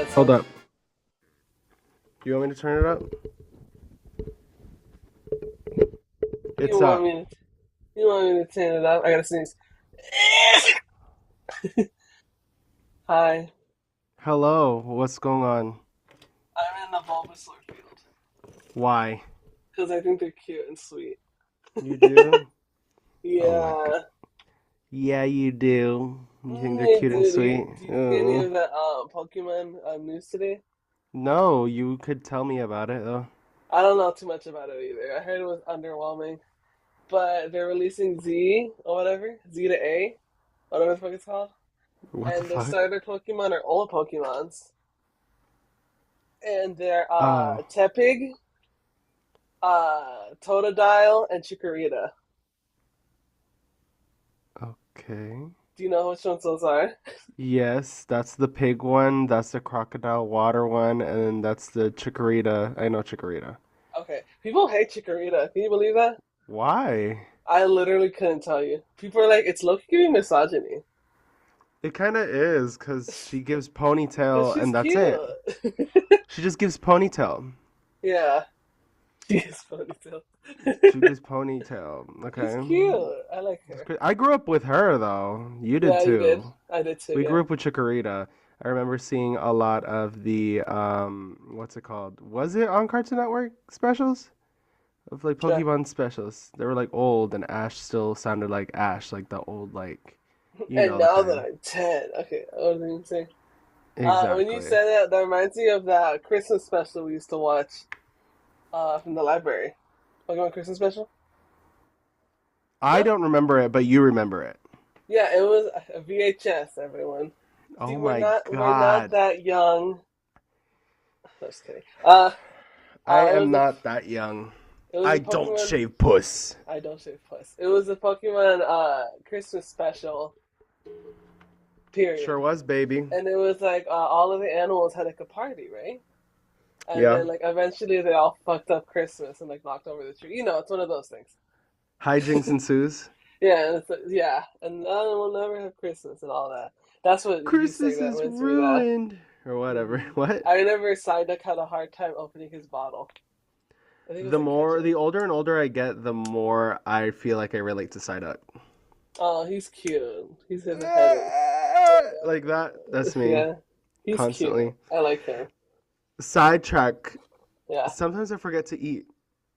that Hold song. up. Do you want me to turn it up? You It's want up. me to? You want me to turn it up? I gotta sneeze. Hi, Hello. What's going on? I'm in the Bulbasaur field Why? because I think they're cute and sweet. You do? Oh my god. Yeah, Yeah, you do. You think they're I cute and do. sweet? Do you see any of the Pokemon news today? No, you could tell me about it though. I don't know too much about it either. I heard it was underwhelming, but they're releasing Z or whatever, Z to A, whatever the fuck it's called, What the and the fuck? starter Pokemon are old Pokemons, and they're Oh, Tepig, Totodile, and Chikorita. okay. Do you know which ones those are? Yes, that's the pig one, that's the crocodile water one, and then that's the chikorita. I know chikorita. Okay, people hate Chikorita. Can you believe that? Why? I literally couldn't tell you. People are like, it's low key misogyny. It kind of is, because she gives Because ponytail she's and that's cute. it. She just gives ponytail. Yeah, she is ponytail. She gives ponytail. She's Okay. cute. I like That's her. great. I grew up with her though. You did Yeah, you did. too. I did too, We yeah. grew up with Chikorita. I remember seeing a lot of the what's it called? Was it on Cartoon Network specials? Of like Sure. Pokemon specials. They were like old and Ash still sounded like Ash, like the old like And the now that kind. I'm 10, okay, what was I going to say? When you Exactly. said that, that reminds me of that Christmas special we used to watch from the library. Pokemon Christmas special? I No? don't remember it, but you remember it. Yeah, it was a VHS, everyone. See, Oh we're my not God. that young. Just kidding. I It am was a not that young. it was I a don't Pokemon. shave puss. I don't say plus. It was a Pokemon Christmas special. Sure Period. was, baby. And it was like all of the animals had like a party, right? And Yeah. then like eventually they all fucked up Christmas and like knocked over the tree. You know, it's one of those things. Hijinks ensues. Yeah, and yeah, and we'll never have Christmas and all that. That's what you saying Christmas that is reminds me of that. ruined. Or whatever. Hmm. What? I remember Psyduck had a hard time opening his bottle. I think it was like The ketchup. older and older I get, the more I feel like I relate to Psyduck. Oh, he's cute. He's independent. Like that. That's me. Yeah, he's cute. Constantly. I like him. Sidetrack. Yeah, Sometimes I forget to eat.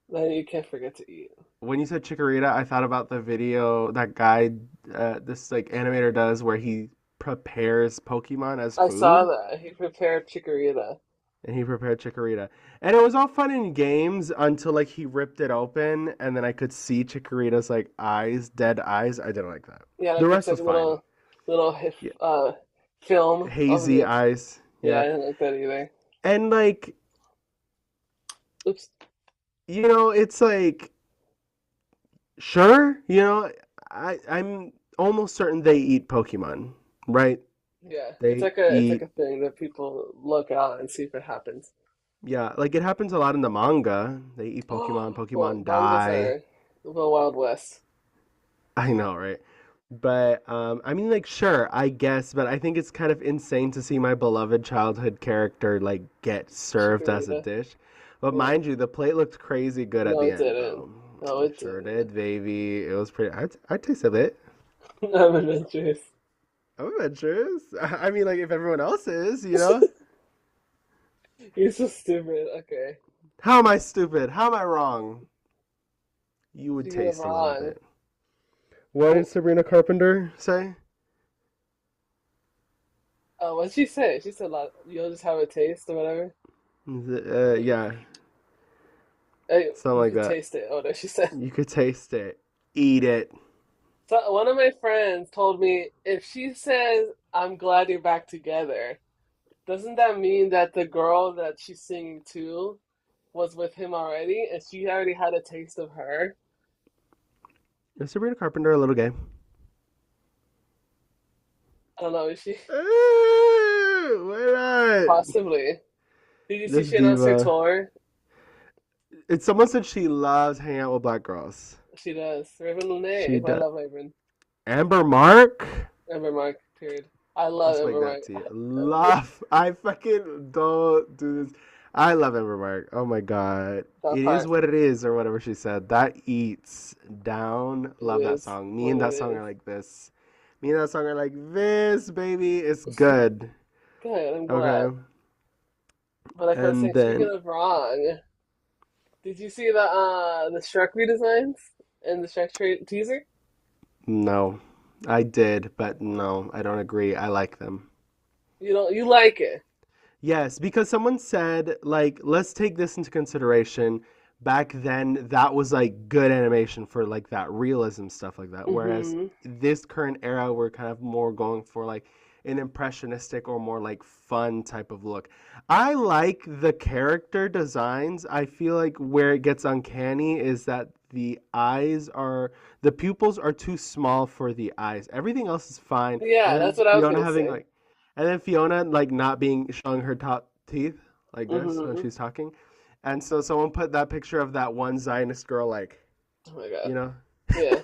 then you can't forget to eat. When you said Chikorita, I thought about the video that guy, this like animator does where he prepares Pokemon as I saw food. that. He prepared chikorita. And he prepared Chikorita. And it was all fun in games until like he ripped it open and then I could see Chikorita's like eyes, dead eyes. I didn't like that. Yeah, The like it's rest like was a fine. little Yeah. film of Hazy the. eyes. Yeah, I Yeah. didn't like that either. And like, Oops. it's like sure, I'm almost certain they eat Pokemon, right? Yeah, They it's like eat a thing that people look out and see if it happens. yeah, like it happens a lot in the manga. They eat Pokemon, Well, Pokemon mangas die. are the Wild West. I know, right? But I mean, like, sure, I guess, but I think it's kind of insane to see my beloved childhood character like get served as a Chikorita. dish. But Yeah. mind you, the plate looked crazy good at No, the it end, didn't. though. No, It it sure didn't. did, baby. It was pretty. I tasted it. I'm adventurous. I'm adventurous. I mean, like, if everyone else is. You're so stupid. Okay. How am I stupid? How am I wrong? You would You're taste a little wrong. bit. What did Oh, Sabrina Carpenter say? what'd she say? She said, "You'll just have a taste or whatever." Yeah, something You like can that. taste it. Oh, no, she said. You could taste it. Eat it. So one of my friends told me if she says, "I'm glad you're back together," doesn't that mean that the girl that she's singing to was with him already, and she already had a taste of her? Is Sabrina Carpenter a little gay? I don't know. Is she Why not? possibly? Did you see This she announced her diva. tour? Someone said she loves hanging out with black girls. She does. Raven She Lene. I does. love Raven. Amber Mark? Ember Mark. Period. I love Explain Ember that Mark. to you. Love. I fucking don't do this. I love Amber Mark. Oh my god. That It is part. what it is, or whatever she said. That eats down. It Love that is song. Me what and it that song is. are like this. Me and that song are like this, baby. It's good. Good, I'm glad. Okay. But like I was And saying, speaking then of wrong, did you see the Shrek redesigns and the teaser? no. I did, but no, I don't agree. I like them. You like it. Yes, because someone said, like, let's take this into consideration. Back then, that was like good animation for like that realism stuff like that. Whereas Mm-hmm. this current era, we're kind of more going for like an impressionistic or more like fun type of look. I like the character designs. I feel like where it gets uncanny is that the pupils are too small for the eyes. Everything else is fine. And Yeah, then that's what I was Fiona gonna having say. like and then Fiona like not being showing her top teeth like this when Mm-hmm. she's talking. And so someone put that picture of that one Zionist girl like, Oh my God. you know. Yeah,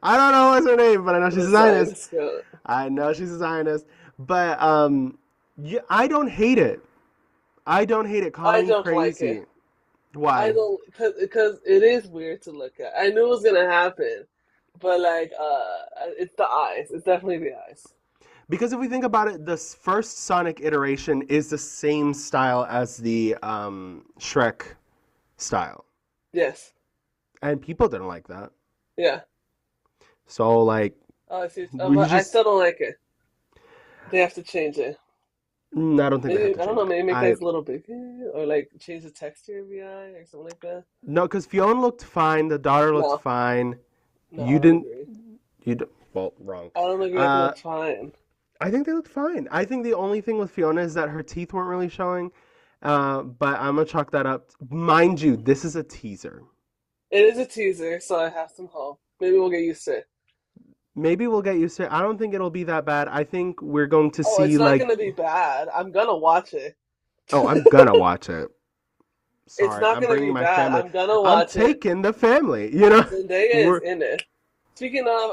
I don't know what's her name, but I know she's the a Zionist. science goat. I know she's a Zionist. But yeah, I don't hate it. I don't hate it. Call I me don't like it. crazy. I Why? don't because it is weird to look at. I knew it was gonna happen, but like it's the eyes. It's definitely the eyes. Because if we think about it, this first Sonic iteration is the same style as the Shrek style. Yes. And people didn't like that. Yeah. So like Oh, I see. we But I just still don't like it. They have to change it. I don't think they have Maybe to I don't change know. it. Maybe make I eyes a little bigger, or like change the texture of the eye, or something like that. No, because Fiona looked fine. The daughter looked No, fine. no, I You don't didn't. agree. You d Well, wrong. I don't agree that they Uh, look fine. I think they looked fine. I think the only thing with Fiona is that her teeth weren't really showing. But I'm gonna chalk that up. Mind you, this is a teaser. It is a teaser, so I have some hope. Maybe we'll get used to it. Maybe we'll get used to it. I don't think it'll be that bad. I think we're going to Oh, see it's not like, gonna be bad. I'm gonna watch it. oh, I'm gonna watch it. It's Sorry, not I'm gonna bringing be my bad. family. I'm gonna I'm watch it. taking the family. You know, Zendaya is we're in it. Speaking of,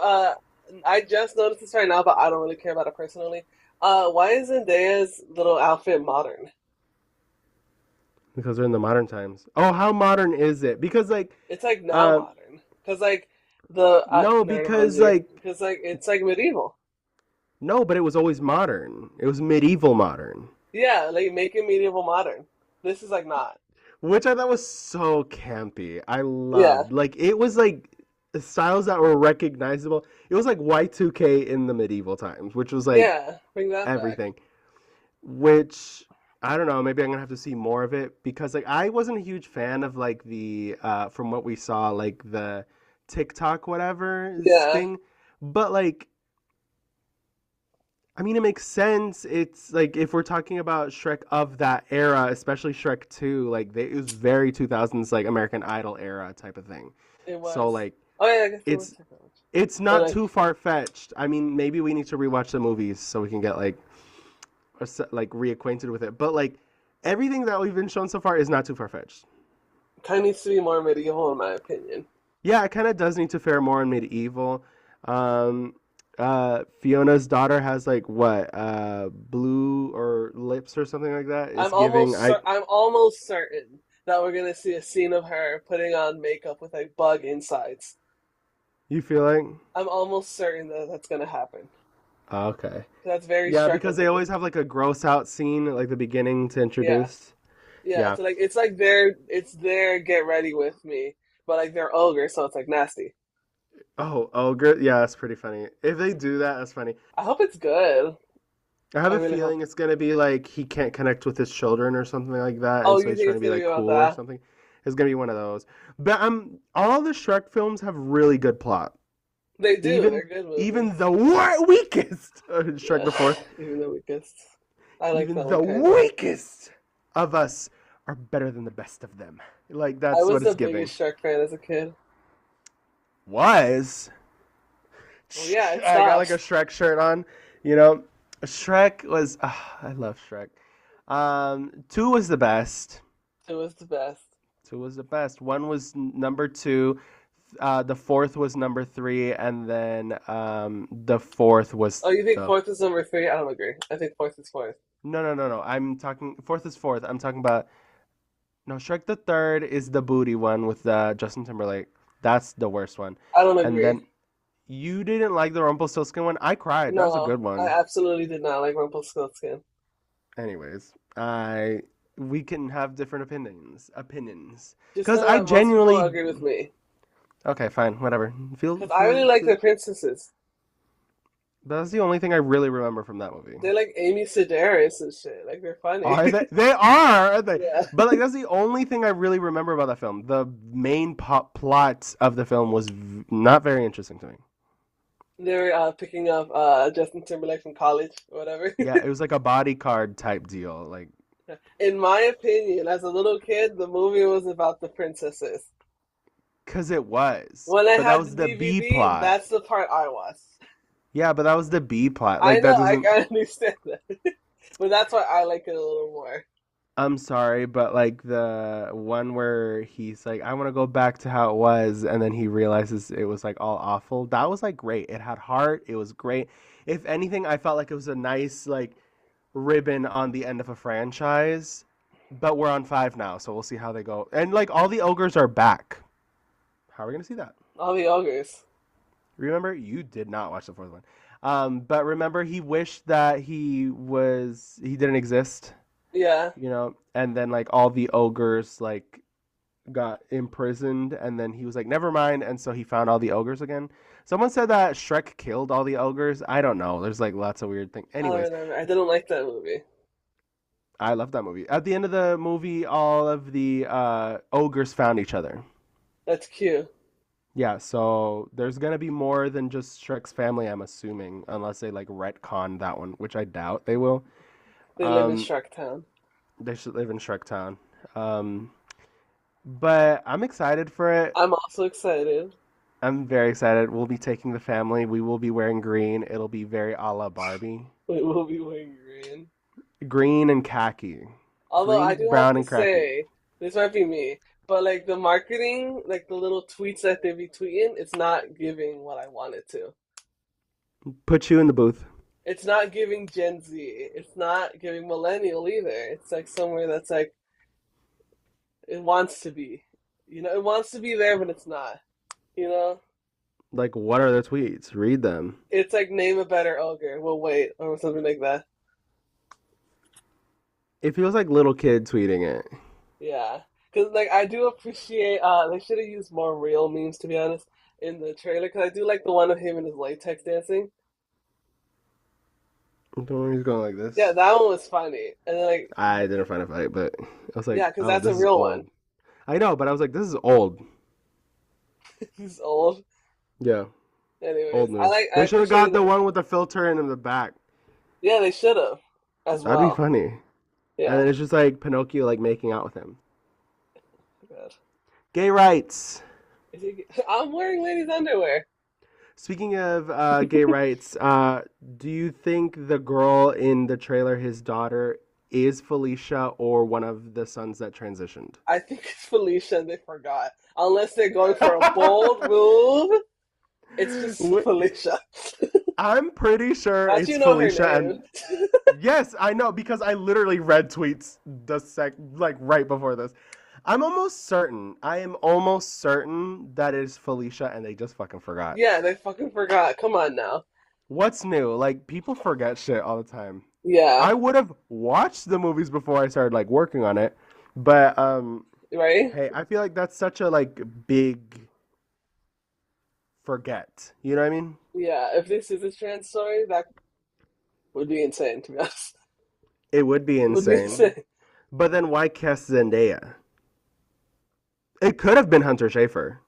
I just noticed this right now, but I don't really care about it personally. Why is Zendaya's little outfit modern? because we're in the modern times. Oh, how modern is it? Because like, It's like now uh, modern, cause like the no, never mind because you, like cause like it's like medieval. no, but it was always modern. It was medieval modern, Yeah, like making medieval modern. This is like not. which I thought was so campy. I Yeah, loved. Like it was like styles that were recognizable. It was like Y2K in the medieval times, which was like yeah. Bring that back. everything. Which I don't know, maybe I'm gonna have to see more of it because like I wasn't a huge fan of like the from what we saw, like the TikTok whatever Yeah, thing. But like I mean, it makes sense. It's like if we're talking about Shrek of that era, especially Shrek 2, like it was very 2000s like American Idol era type of thing. it So was. like Oh yeah, I guess it was it's technology. it's But not like, too far fetched. I mean, maybe we need to rewatch the movies so we can get like like reacquainted with it. But like everything that we've been shown so far is not too far fetched. kind of needs to be more medieval in my opinion. Yeah, it kind of does need to fare more in medieval. Um, Fiona's daughter has like what, blue or lips or something like that. It's giving. I'm almost certain that we're gonna see a scene of her putting on makeup with like bug insides. You feel like? I'm almost certain that that's gonna happen. Oh, okay. That's very Yeah, Shrek because of they me. always have like a gross out scene at like the beginning to Yeah, introduce. yeah. Yeah. It's like their get ready with me, but like they're ogres, so it's like nasty. Oh, ogre. Yeah, that's pretty funny. If they do that, that's funny. I hope it's good. I have I a really hope. feeling it's gonna be like he can't connect with his children or something like that, Oh, and so you he's think trying to it's be gonna be like about cool or that? something. It's gonna be one of those. But all the Shrek films have really good plot. They do. Even They're good movies. even the weakest Shrek Yeah, the Fourth, even the weakest. I like even that the one kind of. weakest of us are better than the best of them. Like I that's was what the it's giving. biggest Shrek fan as a kid. Was Well, yeah, it I got like a stops. Shrek shirt on, you know. Shrek was I love Shrek. Two was the best. It was the best. Two was the best. One was number two. the fourth was number three, and then the fourth was Oh, you think the fourth is number three? I don't agree. I think fourth is fourth. no. I'm talking fourth is fourth. I'm talking about no. Shrek the Third is the booty one with Justin Timberlake. That's the worst one. I don't And agree. then you didn't like the Rumpelstiltskin one. I cried. That was a No, good I one. absolutely did not like Rumpelstiltskin. Anyways, I we can have different opinions. Just Because know I that most people genuinely agree with me. okay, fine, whatever. Because I really like the princesses. That's the only thing I really remember from that movie. They're like Amy Sedaris and shit. Like they're funny. Are they? They are, aren't they? Yeah. But like that's the only thing I really remember about that film. The main plot of the film was not very interesting to me. They're picking up Justin Timberlake from college or whatever. Yeah, it was like a bodyguard type deal. Like, In my opinion, as a little kid, the movie was about the princesses. cause it was, When I but that had the was the B DVD, plot. that's the part I watched. Yeah, but that was the B plot. I Like know, that I doesn't. can understand that. But that's why I like it a little more. I'm sorry, but like the one where he's like, I want to go back to how it was, and then he realizes it was like all awful. That was like great. It had heart. It was great. If anything, I felt like it was a nice like ribbon on the end of a franchise. But we're on five now, so we'll see how they go. And like all the ogres are back. How are we gonna see that? All the ogres. Remember, you did not watch the fourth one. But remember, he wished that he didn't exist, Yeah. and then like all the ogres like got imprisoned, and then he was like, never mind, and so he found all the ogres again. Someone said that Shrek killed all the ogres. I don't know. There's like lots of weird things. I don't Anyways, remember. I didn't like that movie. I love that movie. At the end of the movie, all of the ogres found each other. That's cute. Yeah, so there's gonna be more than just Shrek's family, I'm assuming, unless they like retcon that one, which I doubt they will. They live in Um, Shrek Town. they should live in Shrek Town. Um, but I'm excited for it. I'm also excited. I'm very excited. We'll be taking the family. We will be wearing green. It'll be very a la Barbie. We will be wearing green. Green and khaki. Although I Green, do have brown, to and khaki. say, this might be me, but like the marketing, like the little tweets that they be tweeting, it's not giving what I want it to. Put you in the booth. It's not giving Gen Z. It's not giving millennial either. It's like somewhere that's like it wants to be. It wants to be there, but it's not. You know? Like, what are the tweets? Read them. It's like name a better ogre. We'll wait, or something like that. It feels like little kid tweeting it. Yeah. Because like I do appreciate they should have used more real memes to be honest in the trailer because I do like the one of him and his latex dancing. Don't worry, he's going like Yeah, this. that one was funny. And then, like I didn't find it funny, but I was like, yeah, because oh, that's a this is real one. old. I know, but I was like, this is old. He's old. Yeah, Anyways, old news. I They should have appreciate got the that. one with the filter in the back. Yeah, they should have as That'd be well. funny. And Yeah. then it's just like Pinocchio like making out with him. God. Gay rights. I'm wearing ladies' underwear. Speaking of gay rights, do you think the girl in the trailer, his daughter, is Felicia or one of the sons that transitioned? I think it's Felicia and they forgot. Unless they're going for a bold move, it's just Wh- Felicia. I'm pretty sure Not it's you know her Felicia, name. and yes, I know because I literally read tweets like right before this. I'm almost certain. I am almost certain that it is Felicia, and they just fucking forgot. Yeah, they fucking forgot. Come on now. What's new? Like people forget shit all the time. Yeah, I would have watched the movies before I started like working on it, but right? hey, I feel like that's such a like big forget. You know what I mean? Yeah, if this is a trans story, that would be insane, to be honest. It would be It would be insane. insane. But then why cast Zendaya? It could have been Hunter Schafer.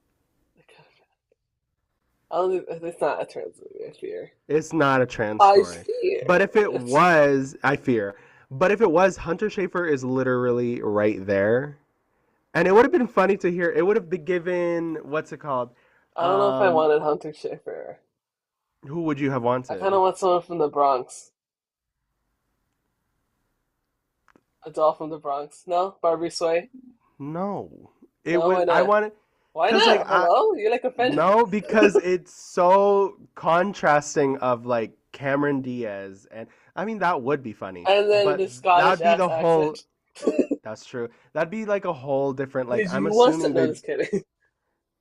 I don't think it's not a trans movie, I fear. It's not a trans I story. fear. But if it Yes. was, I fear. But if it was, Hunter Schafer is literally right there. And it would have been funny to hear. It would have been given, what's it called? I don't know if I Um, wanted Hunter Schafer. who would you have I kind of wanted? want someone from the Bronx. A doll from the Bronx. No? Barbie Sway? No. It No, why would, I not? wanted, Why Cause like not? Hello? You're like offended. no, because it's so contrasting of like Cameron Diaz, and I mean that would be funny, And then but the Scottish that'd be ass the whole. accent. That's true. That'd be like a whole different. Like Did I'm you want to? assuming No, they. just kidding.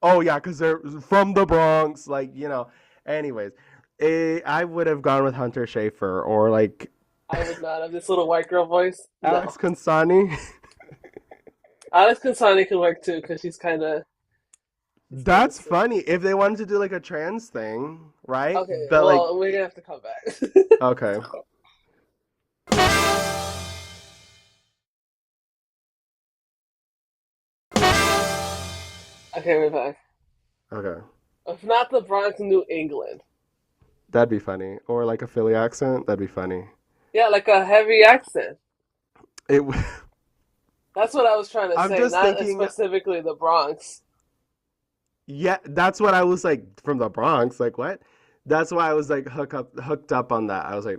Oh yeah, because they're from the Bronx. Like Anyways, I would have gone with Hunter Schafer or like I would not have this little white girl voice. Alex No. Consani. Alex Consani can work too because she's kind of That's sweet. funny if they wanted to do like a trans thing, right? Okay, But like, well, we're gonna have to come back. okay, Okay, we're back. okay, If not the Bronx, New England. that'd be funny. Or like a Philly accent, that'd be funny. Yeah, like a heavy accent. It. That's what I was trying to I'm say, just not thinking. specifically the Bronx. Yeah, that's what I was like from the Bronx. Like what? That's why I was like hooked up on that. I was like,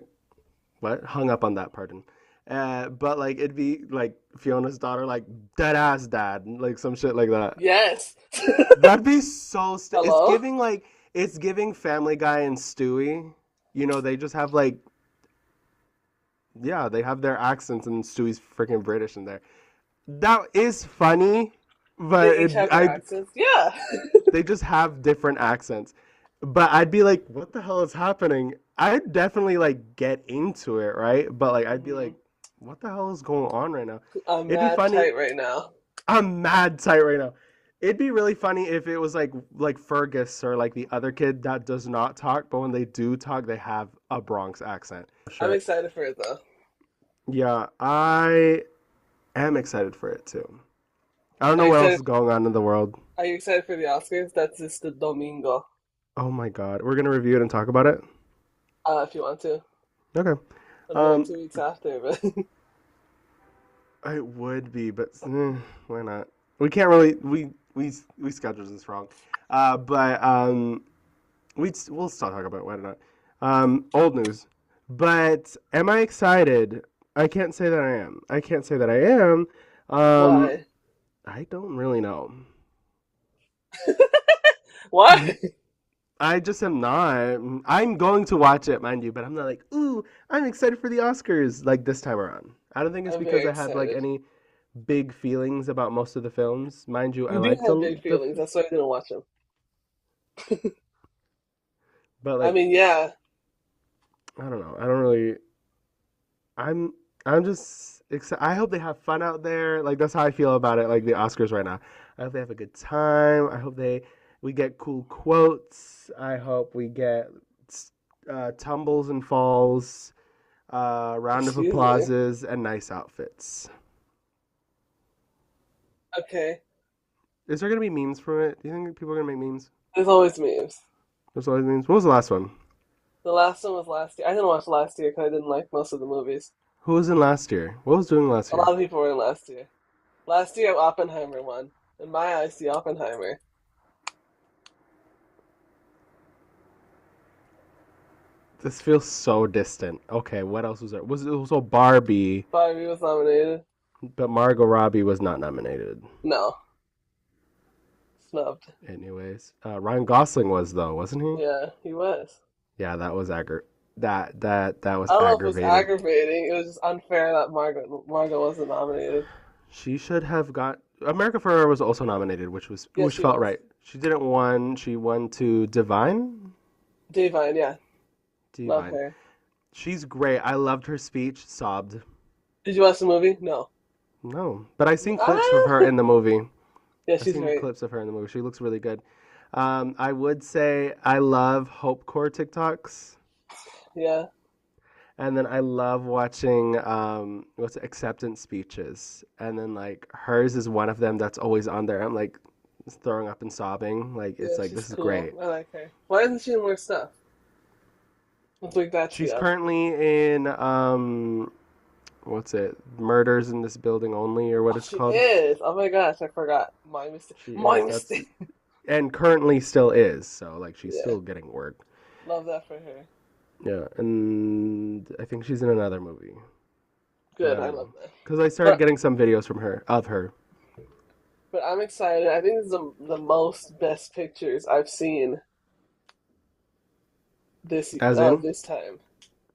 what? Hung up on that. Pardon. But like it'd be like Fiona's daughter, like dead ass dad, like some shit like that. Yes. That'd be so. It's Hello? giving like it's giving Family Guy and Stewie. They just have like yeah, they have their accents, and Stewie's freaking British in there. That is funny, but They each have their accents. Yeah. they just have different accents. But I'd be like, what the hell is happening? I'd definitely like get into it, right? But like I'd be hmm like, what the hell is going on right now? I'm It'd be mad funny. tight right now. I'm mad tight right now. It'd be really funny if it was like Fergus or like the other kid that does not talk, but when they do talk, they have a Bronx accent. I'm Sure. excited for it though. Yeah, I am excited for it too. I don't Are know you what else excited? is going on in the world. Are you excited for the Oscars? That's just the Domingo. Oh my God. We're gonna review it and talk about it? If you want to. Okay. I know like Um, 2 weeks after, but it would be, but why not? We can't really we scheduled this wrong. But we'll still talk about it. Why not? Old news. But am I excited? I can't say that I am. I can't say that I am. Um, why? I don't really know. Why? I just am not. I'm going to watch it, mind you, but I'm not like, ooh, I'm excited for the Oscars like this time around. I don't think it's I'm because very I had like excited. any big feelings about most of the films. Mind you, I You do like have big the feelings. That's why I didn't watch them. but I like mean, yeah. I don't know. I don't really. I'm I'm just excited. I hope they have fun out there. Like that's how I feel about it. Like the Oscars right now. I hope they have a good time. I hope we get cool quotes. I hope we get tumbles and falls, round of Excuse me. applauses, and nice outfits. Okay. Is there gonna be memes from it? Do you think people are gonna make memes? There's always memes. There's always memes. What was the last one? The last one was last year. I didn't watch last year because I didn't like most of the movies. Who was in last year? What was doing last A lot year? of people were in last year. Last year, Oppenheimer won. In my eyes, the Oppenheimer. This feels so distant. Okay, what else was there? Was it also Barbie? Barbie was nominated. But Margot Robbie was not nominated. No, snubbed. Anyways, Ryan Gosling was though, wasn't he? Yeah, he was. Yeah, that was that was I don't know if it was aggravating. aggravating. It was just unfair that Margot wasn't nominated. She should have got. America Ferrera was also nominated, Yes, which she felt was. right. She didn't won. She won to Divine. Divine, yeah, love Divine. her. She's great. I loved her speech. Sobbed. Did you watch the movie? No. No, but I seen clips of her Ah, in the movie. yeah, I she's seen great. clips of her in the movie. She looks really good. I would say I love Hopecore TikToks. Yeah, And then I love watching what's it, acceptance speeches. And then like hers is one of them that's always on there. I'm like throwing up and sobbing. Like it's yeah, like she's this is cool. great. I like her. Why isn't she in more stuff? Let's wake that tea She's up. currently in what's it? Murders in this building only or what Oh, it's she called. is. Oh my gosh, I forgot. My mistake. She My is. That's mistake. and currently still is. So like she's Yeah, still getting work. love that for her. Yeah, and I think she's in another movie, but I Good, I don't love know that. because I started But getting some videos from her of her. But I'm excited. I think this is the most best pictures I've seen As in, this time.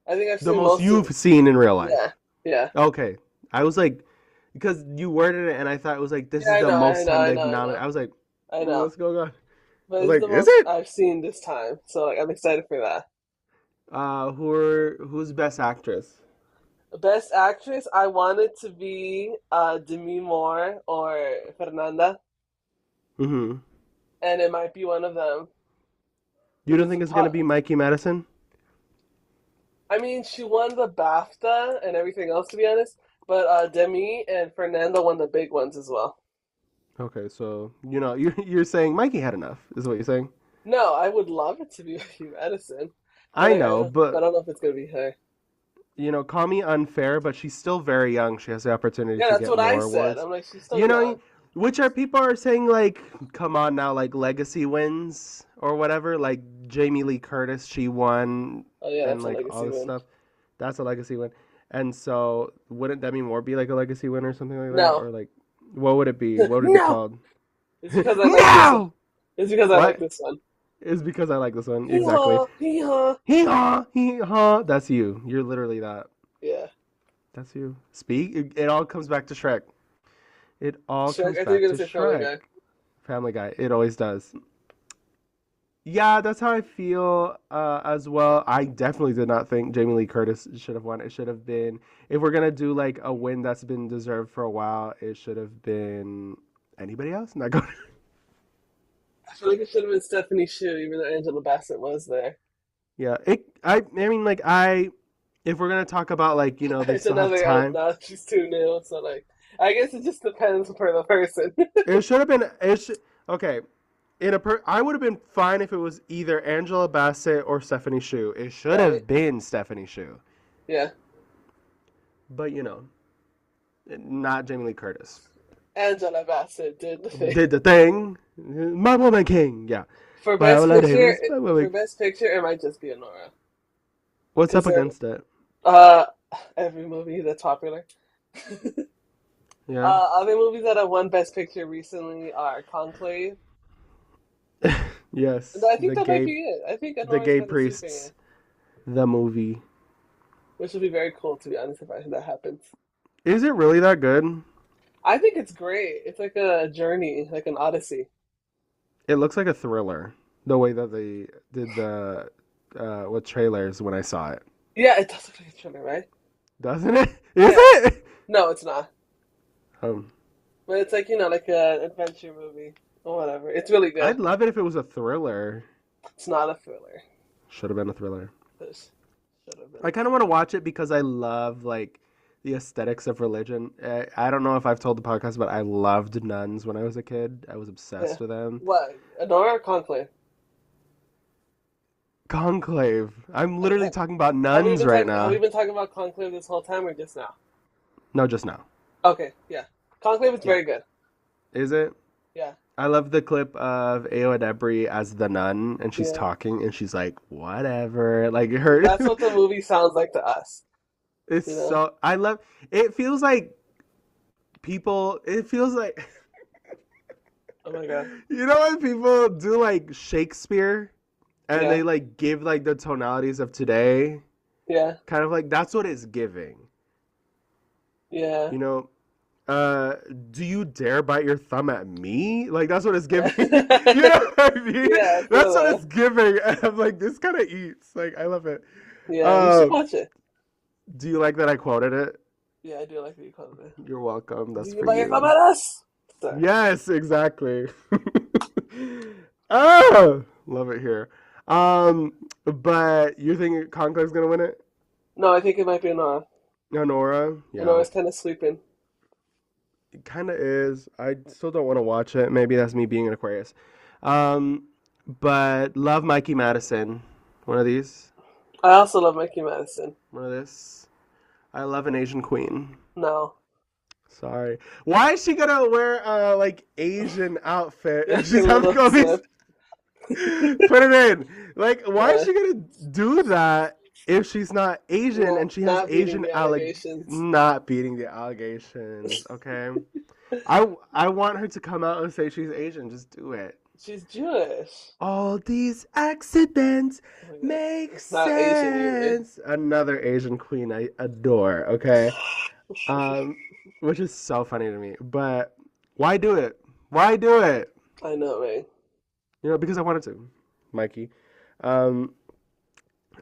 I think I've the seen most most of you've seen in real life. yeah. Yeah. Okay. I was like, because you worded it and I thought it was like, this Yeah, is I the know, I most know, time I they've know, I nominated. know. I was like, I know. what's going on? I But was this is like, the is most it? I've seen this time. So like I'm excited for that. Who's best actress? Best actress, I want it to be Demi Moore or Fernanda, Mm-hmm. and it might be one of them. You But don't it's think it's gonna be Mikey Madison? I mean, she won the BAFTA and everything else, to be honest. But Demi and Fernanda won the big ones as well. Okay, so you're saying Mikey had enough, is what you're saying? No, I would love it to be Hugh Edison, I know, but I but don't know if it's gonna be her. call me unfair, but she's still very young. She has the opportunity Yeah, to that's get what I more said. awards. I'm like, she's still You know, young. which are people are saying like, come on now, like legacy wins or whatever. Like Jamie Lee Curtis, she won, Oh yeah, and that's a like all legacy this win. stuff. That's a legacy win. And so, wouldn't Demi Moore be like a legacy win or something like that, No, or like, what would it be? What would it be no, called? it's because I like this one. No. It's because I like What? this one. It's because I like this one. Hee Exactly. haw, hee haw. Hee haw, hee haw. That's you. You're literally that. Yeah, That's you. Speak. It all comes back to Shrek. It all Shrek. comes I think back you're to gonna say Family Shrek. Guy. Family Guy. It always does. Yeah, that's how I feel as well. I definitely did not think Jamie Lee Curtis should have won. It should have been, if we're gonna do like a win that's been deserved for a while, it should have been anybody else. Not going. I feel like it should have been Stephanie Shu, even though Angela Bassett was there. Yeah. It. I mean, like I. If we're gonna talk about like they It's still have another time. no, she's too new, so like I guess it just depends for the person. It should have been. Okay. I would have been fine if it was either Angela Bassett or Stephanie Shu. It should Right? have been Stephanie Shu, Yeah. but not Jamie Lee Curtis. Angela Bassett did the thing. Did the thing, my woman king. Yeah, For best Viola picture, Davis. My woman. it might just be Honora. What's Because up against it? uh every movie that's popular. Yeah. Other movies that have won Best Picture recently are Conclave. And Yes, I think that might be it. I think the Honora's gay kind of sweeping priests, it, the movie. which would be very cool to be honest if that happens. Is it really that good? I think it's great. It's like a journey, like an odyssey. It looks like a thriller. The way that they did the with trailers when I saw it, Yeah, it does look like a thriller, right? doesn't it? Is Yeah. it? No, it's not. Um, But it's like, like an adventure movie or whatever. It's really good. I'd love it if it was a thriller. It's not a thriller. Should have been a thriller. This should have been. I kind of want to watch it because I love like the aesthetics of religion. I don't know if I've told the podcast, but I loved nuns when I was a kid. I was Yeah. obsessed with them. What? Adora or Conclave? Conclave. I'm literally Ha- talking about nuns right Have we now. been talking about Conclave this whole time or just now? No, just now. Okay, yeah. Conclave is Yeah. very good. Is it? Yeah. I love the clip of Ayo Edebri as the nun, and she's Yeah. talking, and she's like, "Whatever." Like her. That's what the movie sounds like to us, It's you know? so. I love. It feels like people. It feels like. Oh my God. You know when people do like Shakespeare and Yeah. they like give like the tonalities of today? Yeah. Kind of like that's what it's giving. Yeah. You know, do you dare bite your thumb at me? Like that's what it's Yeah. giving. You know what I mean? Yeah, I That's feel what that. it's giving. And I'm like, this kind of eats. Like I love it. Yeah, you should Um, watch it. do you like that I quoted it? Yeah, I do like that you called it. You're welcome. Do That's you for buy your thumb you. at us? Sorry. Yes, exactly. Oh, love it here. But you think Conclave's gonna win it? No, I think it might be Nora. No, Nora. Yeah, Nora's kind of sleeping. it kind of is. I still don't want to watch it. Maybe that's me being an Aquarius. Um, but love Mikey Madison. One of these. I also love Mikey Madison. One of this. I love an Asian queen. No. Sorry. Why is she gonna wear a like Asian outfit Yeah, if she she's having little all these? slip. Put it in. Like, why is Yeah. she gonna do that if she's not Asian Well, and she has not beating Asian the allegations. not beating the allegations? Okay. I want her to come out and say she's Asian. Just do it. She's Jewish. All these accidents Oh my God. make It's not Asian, Yuri. sense. Another Asian queen I adore. Okay, um, which is so funny to me. But why do it? Why do it? I know, right? Because I wanted to, Mikey. Um,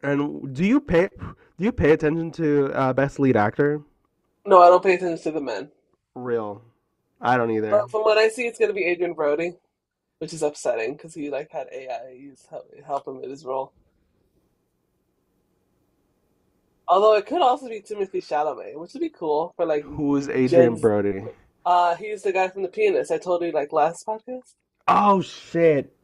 and do you pay attention to best lead actor? No, I don't pay attention to the men. Real. I don't either. But from what I see, it's gonna be Adrian Brody, which is upsetting because he like had AI use help him in his role. Although it could also be Timothy Chalamet, which would be cool for like Who's Adrian Gen. Brody? He's the guy from The Pianist. I told you like last podcast. Oh shit,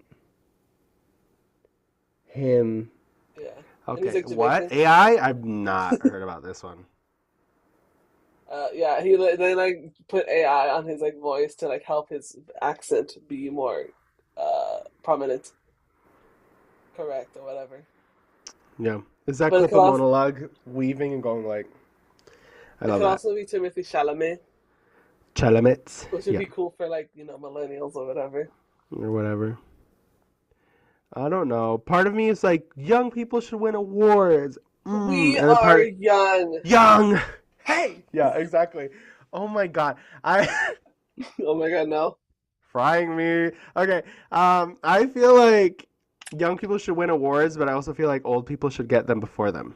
him. Yeah, and he's Okay, like what? Jamaican. AI? I've not heard about this one. Yeah, they like put AI on his like voice to like help his accent be more prominent, correct or whatever. Yeah. Is that But clip of monologue weaving and going like, I it love could that. also be Timothy Chalamet, Chalamet. which would Yeah. be cool for like millennials or whatever. Or whatever. I don't know. Part of me is like, young people should win awards. We And then are part, young. young. Hey. Yeah, exactly. Oh my God. I Oh my God, no. frying me. Okay. I feel like young people should win awards, but I also feel like old people should get them before them.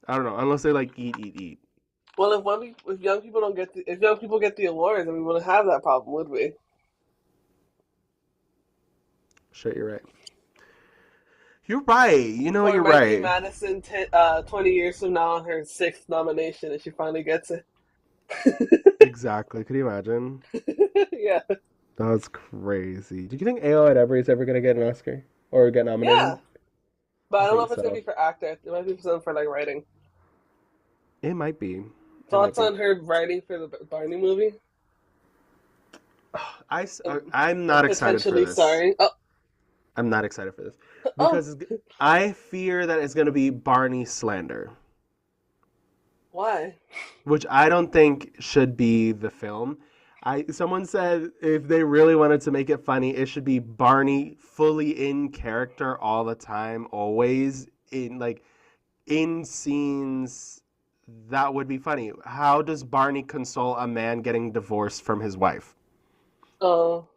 I don't know, unless they like eat, eat, eat. Well, if young people don't get if young people get the awards, then we wouldn't have that problem, would we? Shit, you're right. You're right. Or You're Mikey right. Madison, 20 years from now, on her sixth nomination, and she finally gets it. Exactly. Could you imagine? Yeah, That's crazy. Do you think AO at Every is ever gonna get an Oscar or get nominated? yeah. But I I don't know think if it's gonna so. be for actor. It might be for something for like writing. It might be. It might Thoughts be. on her writing for the Barney movie? I'm And not excited for potentially this. starring. Oh, I'm not excited for this oh, because I fear that it's gonna be Barney slander, why? which I don't think should be the film. Someone said if they really wanted to make it funny, it should be Barney fully in character all the time, always in scenes that would be funny. How does Barney console a man getting divorced from his wife? Oh,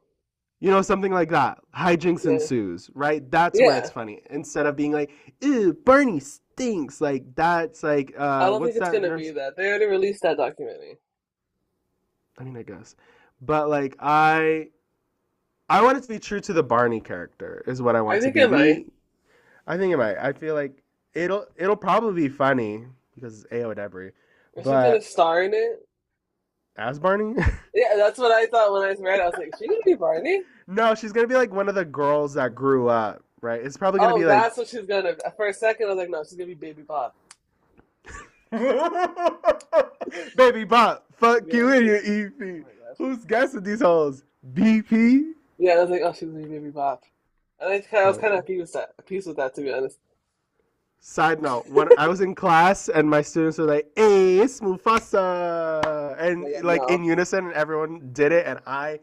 Something like that. Hijinks yeah, ensues, right? That's where it's yeah. funny. Instead of being like, ew, Barney stinks. Like, that's like, I don't think what's it's that gonna be nurse? that. They already released that documentary. I mean, I guess. But like, I want it to be true to the Barney character, is what I I want to think be. it might. I think it might. I feel like it'll probably be funny because it's A.O. Debris. Is she gonna But star in it? as Barney? Yeah, that's what I thought when I read it. I was like, she gonna be Barney? No, she's gonna be like one of the girls that grew up, right? It's probably gonna Oh, be like that's what she's gonna. For a second, I was like, no, she's gonna be Baby Pop. Baby Bop, fuck Yeah. you and your Oh EP. my gosh. Who's guessing these hoes? BP? Yeah, I was like, oh, she's gonna be Baby Pop. And I was kind of Oh. at peace with that, to be honest. Side note, when I was in class and my students were like, hey, it's Mufasa. Oh And my God, like in no. unison, and everyone did it, and I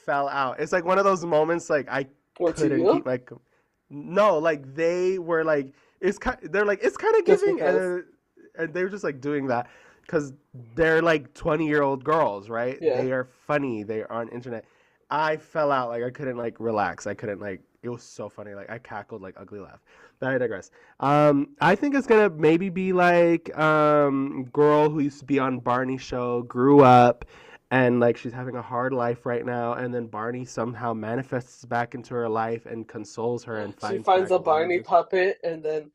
fell out. It's like one of those moments like I Or to couldn't keep you, my. No, like they were like, they're like, it's kind of just giving. because. And they were just like doing that because they're like 20-year-old girls, right? Yeah. They are funny. They are on internet. I fell out. Like I couldn't like relax. I couldn't like, it was so funny. Like I cackled like ugly laugh. But I digress. I think it's gonna maybe be like girl who used to be on Barney's show, grew up, and like she's having a hard life right now, and then Barney somehow manifests back into her life and consoles her and She finds finds back a love. Barney puppet, and then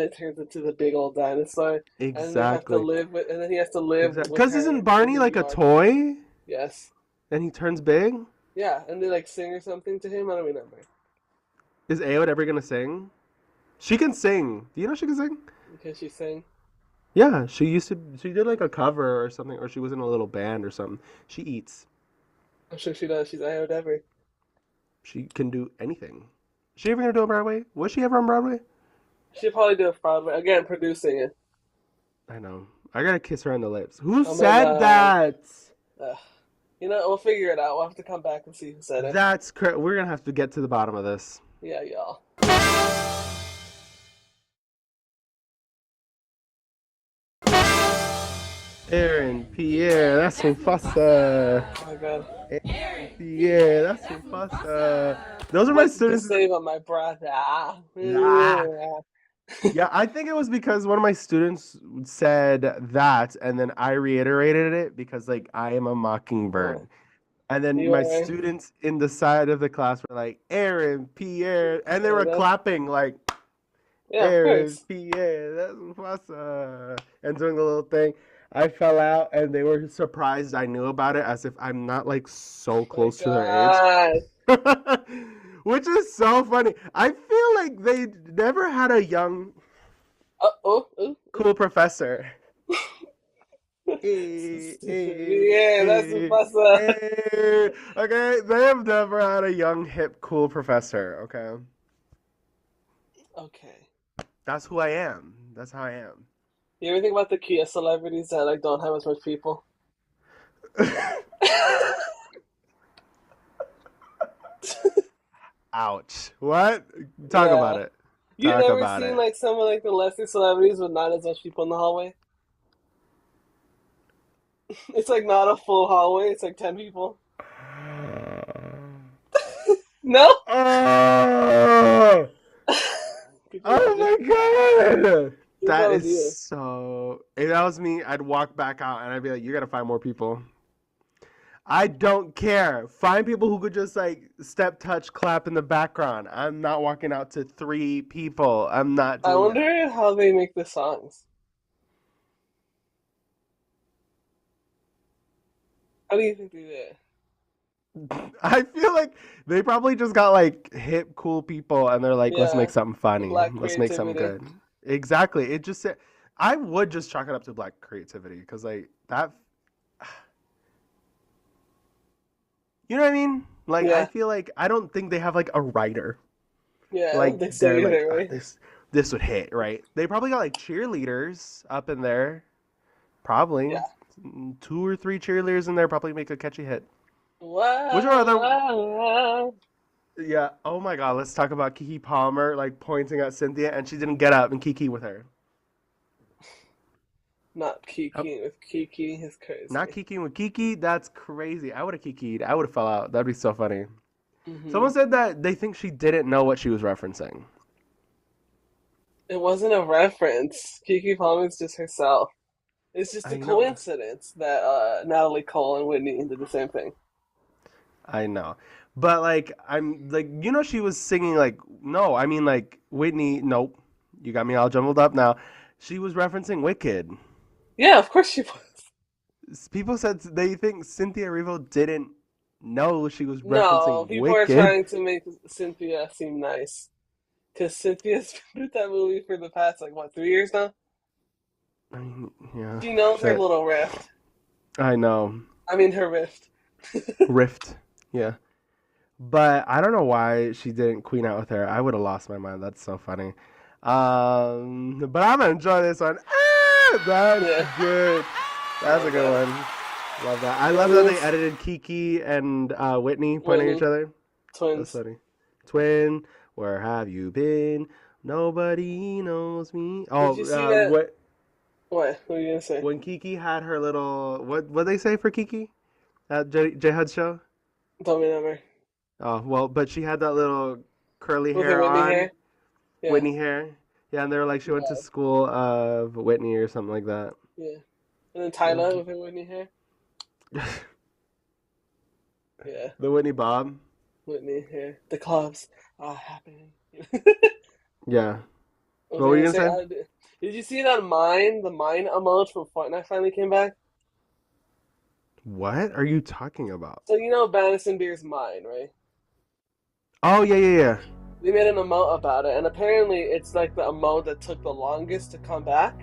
it turns into the big old dinosaur, and they have to Exactly. live with, and then he has to live Exactly. with Because her isn't in Barney New like a York. toy Yes. and he turns big? Yeah, and they like sing or something to him. I don't remember. Is Aod ever gonna sing? She can sing. Do you know she can sing? Because she sang. Yeah, she used to. She did like a cover or something, or she was in a little band or something. She eats. I'm sure she does. She's I ever. She can do anything. Is she ever gonna do a Broadway? Was she ever on Broadway? She'll probably do a Broadway again, producing it. I know. I gotta kiss her on the lips. Who Oh my said God. that? Ugh. You know, we'll figure it out. We'll have to come back and see who said it. We're gonna have to get to the bottom of this. Yeah, y'all. Aaron Pierre, that's Mufasa. Oh my god. Aaron Pierre, that's Mufasa. Those are my What's to students. save on my brother? Ah. Yeah, I think it was because one of my students said that, and then I reiterated it because, like, I am a mockingbird. Oh, And then you my are. students in the side of the class were like, Aaron, Pierre, and they were That's, clapping, like, yeah, of Aaron, course. Pierre, that's Mufasa, and doing the little thing. I fell out, and they were surprised I knew about it, as if I'm not, like, so My close to their age. god. Which is so funny. I feel like they never had a young, Oh, oh, oh. cool professor. Eh, eh, Yeah, that's eh, Mufasa. Okay, they have never had a young, hip, cool professor. Okay, Okay. that's who I am. That's how I You ever think about the Kia celebrities that like don't have as much people? am. Ouch. What? Talk about Yeah. it. You Talk never about seen it. like some of like the lesser celebrities with not as much people in the hallway? It's like not a full hallway, it's like 10 people. No? Oh! Could you Oh imagine? my god! If that That was is you. so. If that was me, I'd walk back out and I'd be like, "You gotta find more people." I don't care. Find people who could just like step, touch, clap in the background. I'm not walking out to three people. I'm not I doing that. wonder how they make the songs. How do you think they did? I feel like they probably just got like hip, cool people, and they're like, "Let's make Yeah, something the funny. black Let's make something creativity. good." Exactly. It just. I would just chalk it up to black creativity because like that. You know what I mean? Like I Yeah, feel like I don't think they have like a writer. yeah, I don't Like think so they're like, either, "Ah, right? this would hit, right?" They probably got like cheerleaders up in there. Probably Yeah. two or three cheerleaders in there probably make a catchy hit. Which are Wow, other? wow, wow. Yeah. Oh my God. Let's talk about Kiki Palmer like pointing at Cynthia and she didn't get up and Kiki with her. Not Oh, Kiki with Kiki is not crazy. Kiki with Kiki. That's crazy. I would have Kiki'd. I would have fell out. That'd be so funny. Hmm. Someone said that they think she didn't know what she was referencing. It wasn't a reference. Kiki Palmer's just herself. It's just a I know. coincidence that Natalie Cole and Whitney did the same thing. I know. But like I'm like she was singing like no, I mean like Whitney, nope. You got me all jumbled up now. She was referencing Wicked. Yeah, of course she was. People said they think Cynthia Erivo didn't know she was No, referencing people are Wicked. trying to make Cynthia seem nice. Because Cynthia's been with that movie for the past, like, what, 3 years now? I mean, yeah, She knows her shit. little rift. I know. I mean, her rift. Rift. Yeah. But I don't know why she didn't queen out with her. I would have lost my mind. That's so funny. But I'm gonna enjoy this one. Ah, that's Yeah, good. I That's a love good that. one. Love that. I You know love who that they else? edited Kiki and Whitney pointing at each Whitney. other. That's Twins. funny. Twin, where have you been? Nobody knows me. Did Oh, you see that? what What? What were you gonna say? when Kiki had her little what they say for Kiki at J Hud's show? Don't remember. Oh well, but she had that little curly With her hair Whitney on, hair? Yeah. Whitney hair. Yeah, and they were like she went to Yeah. school of Whitney or something like that. Yeah. And then Yeah. Tyla with her Whitney hair? Yeah. The Whitney Bob. Whitney hair. The clubs are happening. Yeah. What was What I were you gonna gonna say? say? Did you see that the mine emote from Fortnite finally came back? What are you talking about? So you know Madison Beer's mine, right? Oh yeah, yeah, yeah. They made an emote about it, and apparently it's like the emote that took the longest to come back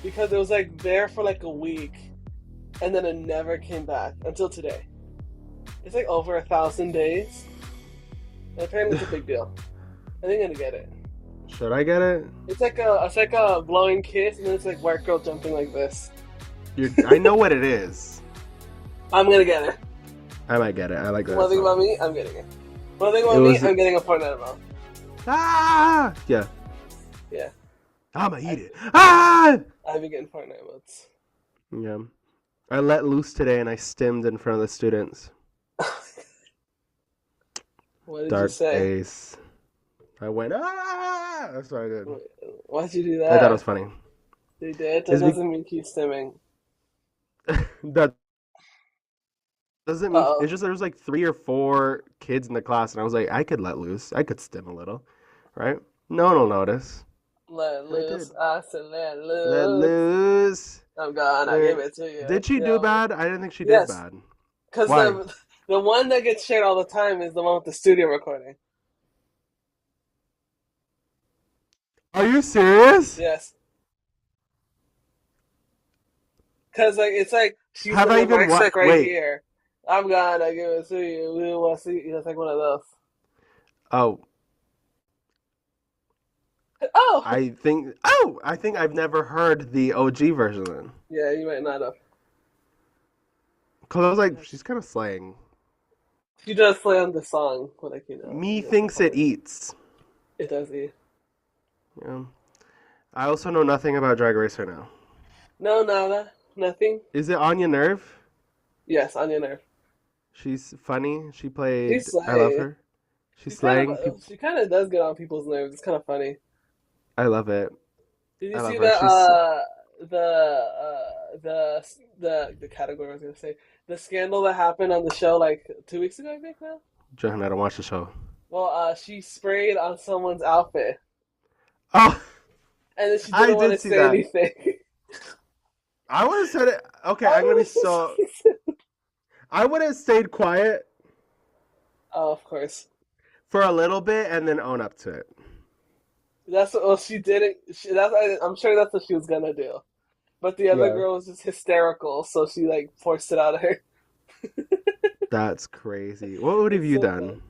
because it was like there for like a week, and then it never came back until today. It's like over 1,000 days, and apparently it's a big deal. I think I'm gonna get it. Should I get it? It's like a glowing kiss, and then it's like white girl jumping like this. I know what it is. I'm gonna get it. I might get it. I like that One thing about song. me, I'm getting it. One thing It about me, was I'm getting a Fortnite roll. yeah. Yeah, I'ma I eat it. Ah! I've been getting Fortnite modes. Yeah. I let loose today and I stimmed in front of the students. What did you Dark say? face. I went ah. That's what I did. Why'd you do I thought it was that? funny. They did. That Is be doesn't mean keep stimming. that doesn't Uh mean oh. it's just there was like 3 or 4 kids in the class and I was like I could let loose. I could stim a little, right? No one will notice. Let And I loose. did. I said let Let loose. loose. I'm gonna Uh, give it to you. did she do Yeah. bad? I didn't think she did Yes, bad. because Why? the one that gets shared all the time is the one with the studio recording. Are you serious? Yes, because like it's like she's Have in I the even mic's what? like right Wait. here. I'm gonna give it to you. We want to see. It's like one of those. Oh, Oh, I think. Oh, I think I've never heard the OG version then. yeah, you might not have. Cause I was like, she's kind of slaying. She does play on the song, but like Me you know, thinks it eats. it does. Eat. Yeah. I also know nothing about Drag Race right now. No, nada, nothing. Is it Anya Nerve? Yes, on your nerve. She's funny. She She's played. I love like her. She's slaying. she kind of does get on people's nerves. It's kind of funny. I love it. Did you I love see her. that? She's The category I was gonna say the scandal that happened on the show like 2 weeks ago, I think now. Johan. I don't watch the show. Well, she sprayed on someone's outfit, Oh, and then she I didn't want did to see say that. anything. I would have said it. Okay, I I'm gonna be was so. I would have stayed quiet oh, of course. for a little bit and then own up to it. That's what well, she didn't. I'm sure that's what she was gonna do. But the other Yeah. girl was just hysterical, so she like forced it out of her. That's crazy. What would have It's you so fun. done?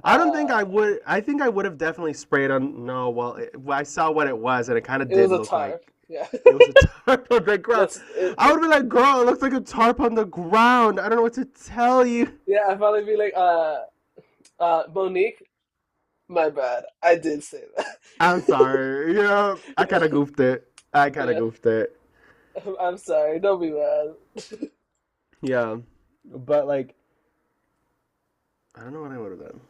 I don't think Uh, I would. I think I would have definitely sprayed on. No, well, I saw what it was, and it kind of it was did a look tarp. like Yeah, it was a tarp on the ground. that's it. I would be like, girl, it looks like a tarp on the ground. I don't know what to tell you. Yeah, I'd probably be like, Monique, my bad. I did say that. I'm sorry. I kind of goofed it. I kind of Yeah, goofed it. I'm sorry. Don't be mad. Yeah, but like, I don't know what I would have done.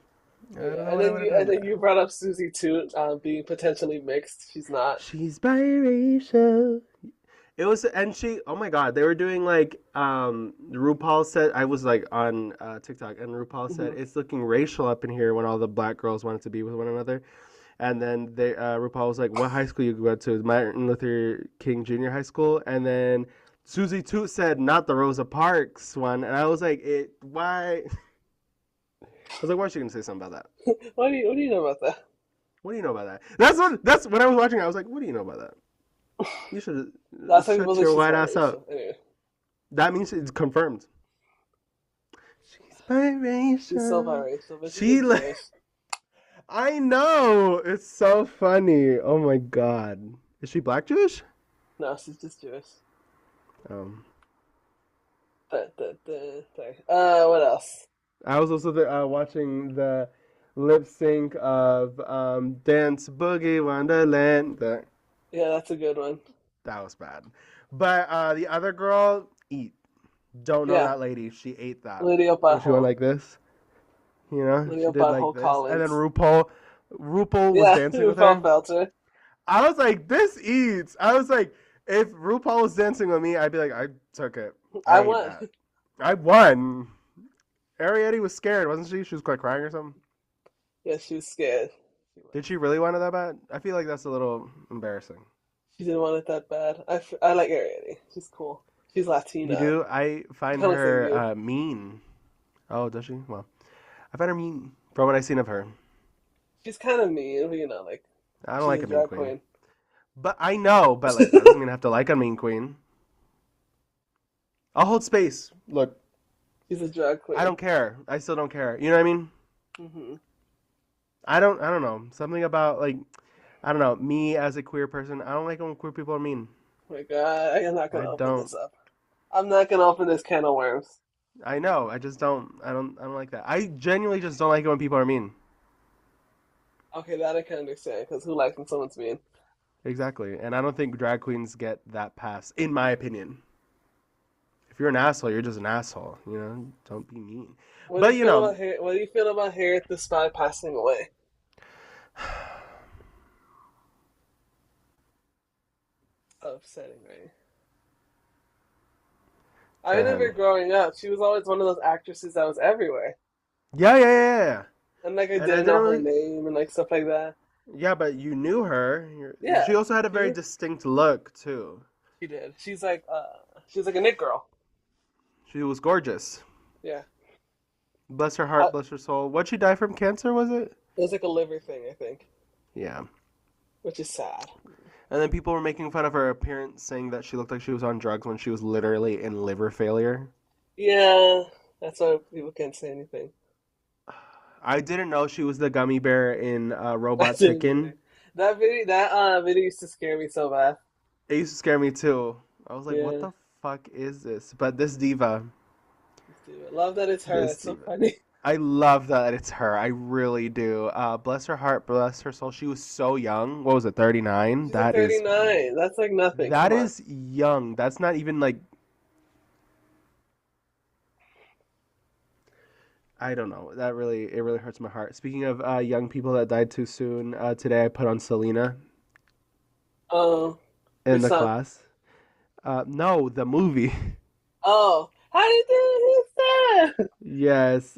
I don't Yeah, know what I would have and done. then you brought up Susie too, being potentially mixed. She's not. She's biracial. It was, and she, oh my God, they were doing like, RuPaul said, I was like on TikTok, and RuPaul said, Mhm. it's looking racial up in here when all the black girls wanted to be with one another. And then RuPaul was like, what high school you go to? Martin Luther King Jr. High School. And then Susie Toot said, not the Rosa Parks one. And I was like, why? I was like, why is she going to say something about that? What do you know about that? What do you know about that? That's when I was watching, I was like, what do you know about that? You should That's why people shut think your she's white ass up. biracial. Anyway, That means it's confirmed. She's she's so biracial. biracial, but she's She just like, Jewish. I know. It's so funny. Oh my God. Is she black Jewish? No, she's just Jewish. Um, Sorry. What else? I was also watching the lip sync of Dance Boogie Wonderland. Yeah, that's a good one. That was bad. But the other girl, eat. Don't know Yeah, that lady. She ate that. Lydia When she went Butthole. like this, she Lydia did like Butthole this. And then Collins. RuPaul was Yeah, dancing who with felt her. Belter. I was like, this eats. I was like, if RuPaul was dancing with me, I'd be like, I took it. I I ate won. that. I won. Arietti was scared, wasn't she? She was quite crying or something. Yeah, she was scared. She was. Did she really want it that bad? I feel like that's a little embarrassing. She didn't want it that bad. I like Ariadne. She's cool. She's You Latina. do? I She find kind of looks like her you. mean. Oh, does she? Well, I find her mean from what I've seen of her. She's kind of mean, but like, I don't she's like a a mean drag queen. queen. But I know, but like that doesn't mean I have to like a mean queen. I'll hold space. Look, She's a drag I queen. don't care. I still don't care. You know what I mean? Hmm. I don't know. Something about like I don't know, me as a queer person, I don't like when queer people are mean. my God, I'm not I gonna open don't. this up. I'm not gonna open this can of worms. I know. I just don't. I don't like that. I genuinely just don't like it when people are mean. Okay, that I can understand, because who likes when someone's mean? Exactly. And I don't think drag queens get that pass, in my opinion. If you're an asshole, you're just an asshole. You know, don't be mean. What do you But you feel know, about What do you feel about Harriet the Spy passing away? Upsetting, right? I go remember ahead. growing up, she was always one of those actresses that was everywhere, Yeah, yeah, yeah, yeah. and like I And I didn't didn't know her really. name and like stuff like that. Yeah, but you knew her. Yeah, She also had a she very was. distinct look too. She did. She's like a knit girl. She was gorgeous. Yeah, Bless her I, heart, bless her soul. What'd she die from? Cancer, was it? it was like a liver thing, I think, Yeah. which is sad. And then people were making fun of her appearance, saying that she looked like she was on drugs when she was literally in liver failure. Yeah, that's why people can't say anything. I didn't know she was the gummy bear in I Robot didn't Chicken. either. That video used to scare me so bad. It used to scare me too. I was like, what Yeah, the fuck is this? But this diva, dude, I love that it's her. this That's so diva. funny. I love that it's her. I really do. Bless her heart, bless her soul. She was so young. What was it, 39? She's like 39. That's like nothing. That Come on. is young. That's not even like I don't know. It really hurts my heart. Speaking of young people that died too soon, today I put on Selena Oh, your in the son. class. No, the movie. Oh, how do you do this? Yes.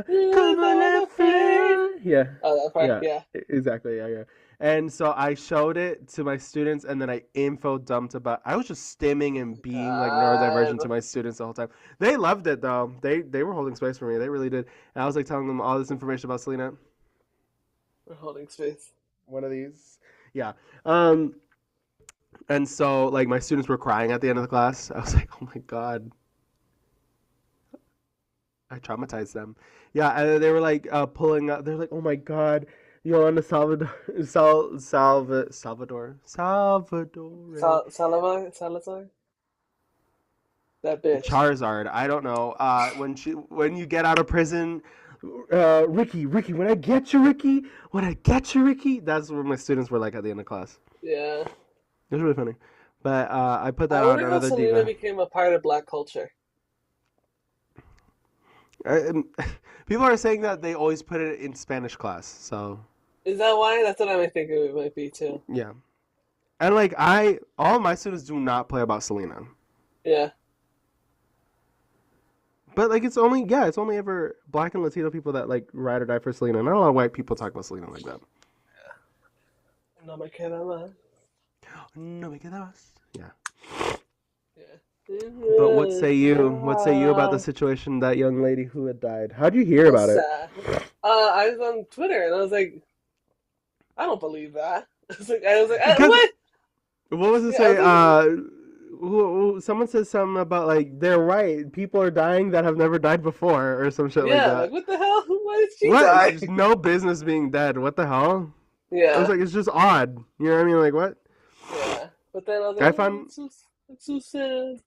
You Come on, don't let afraid. feel. Yeah. Oh, that part. Yeah. Yeah. Exactly. Yeah. Yeah. And so I showed it to my students, and then I info dumped about. I was just stimming and being like neurodivergent to God, my students the whole time. They loved it though. They were holding space for me. They really did. And I was like telling them all this information about Selena. we're holding space. One of these. Yeah. Um. And so like my students were crying at the end of the class. I was like, oh my god, I traumatized them. Yeah, and they were like pulling up. They're like, "Oh my God, Yolanda Salvador, Salvador, Salazar, that bitch. Charizard." I don't know. When you get out of prison, Ricky, when I get you, Ricky. That's what my students were like at the end of class. Yeah. It was really funny. But I put that I on wonder how another Selena diva. became a part of black culture. I, people are saying that they always put it in Spanish class. So Is that why? That's what I might think it might be too. yeah. And like all my students do not play about Selena. Yeah. But like it's only ever black and Latino people that like ride or die for Selena. Not a lot of white people talk about Selena like that. No me queda más. No me queda más. Yeah. Yeah. But what say you? What say you about the situation that young lady who had died? How'd you hear So about it? sad. I was on Twitter and I was like, I don't believe that. I was like, Because what? what was it Yeah, I was say? like, Someone said something about like they're right. People are dying that have never died before, or some shit like yeah, that. like what the hell? Why did she What? die? There's no business being dead. What the hell? I was Yeah, like, it's just odd. You know what I mean? Like what? yeah. But then I was like, I oh, found it's so sad.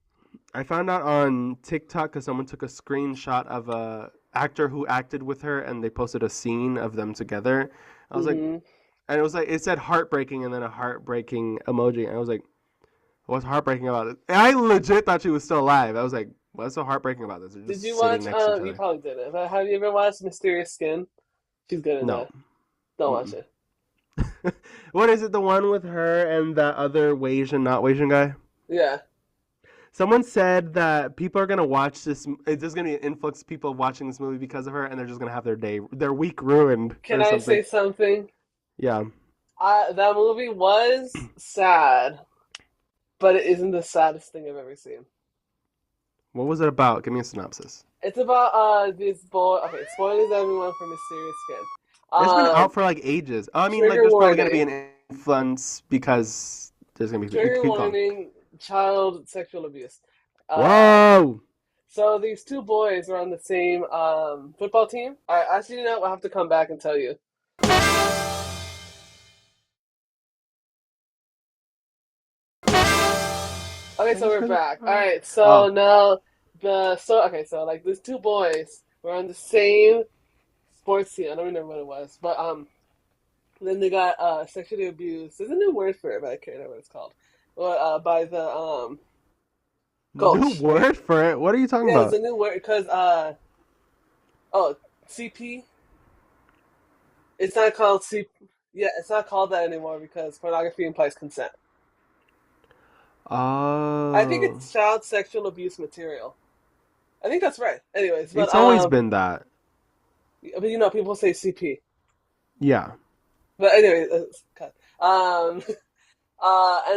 I found out on TikTok because someone took a screenshot of a actor who acted with her, and they posted a scene of them together. I was like, Hmm. and it was like it said heartbreaking, and then a heartbreaking emoji. And I was like, what's heartbreaking about it? And I legit thought she was still alive. I was like, what's so heartbreaking about this? They're Did just you sitting watch? next to each You other. probably didn't. But have you ever watched Mysterious Skin? She's good in No. that. Don't watch Mm-mm. it. What is it? The one with her and that other Asian, not Asian guy? Yeah. Someone said that people are gonna watch this. There's gonna be an influx of people watching this movie because of her, and they're just gonna have their week ruined Can or I something. say something? Yeah. That movie was sad, but it isn't the saddest thing I've ever seen. What was it about? Give me a synopsis. It's about this boy. Okay, spoilers everyone for Mysterious Skin. It's been out Um, for like ages. I mean, like Trigger there's probably gonna be warning. an influence because there's gonna be. Trigger Keep going. warning. Child sexual abuse. Um, Whoa! so these two boys were on the same football team. I actually, you know, I'll have to come back and tell you. Okay, I so just we're couldn't. back. All right, so Oh, now so like these two boys were on the same sports team. I don't remember what it was, but then they got sexually abused. There's a new word for it, but I can't remember what it's called. Well, by the new coach, right? word for it. What are you talking Yeah, there's about? a new word because oh, CP. It's not called CP. Yeah, it's not called that anymore because pornography implies consent. I think Oh, it's child sexual abuse material. I think that's right. Anyways, it's always been that. but you know, people say CP. Yeah. But anyway, cut. And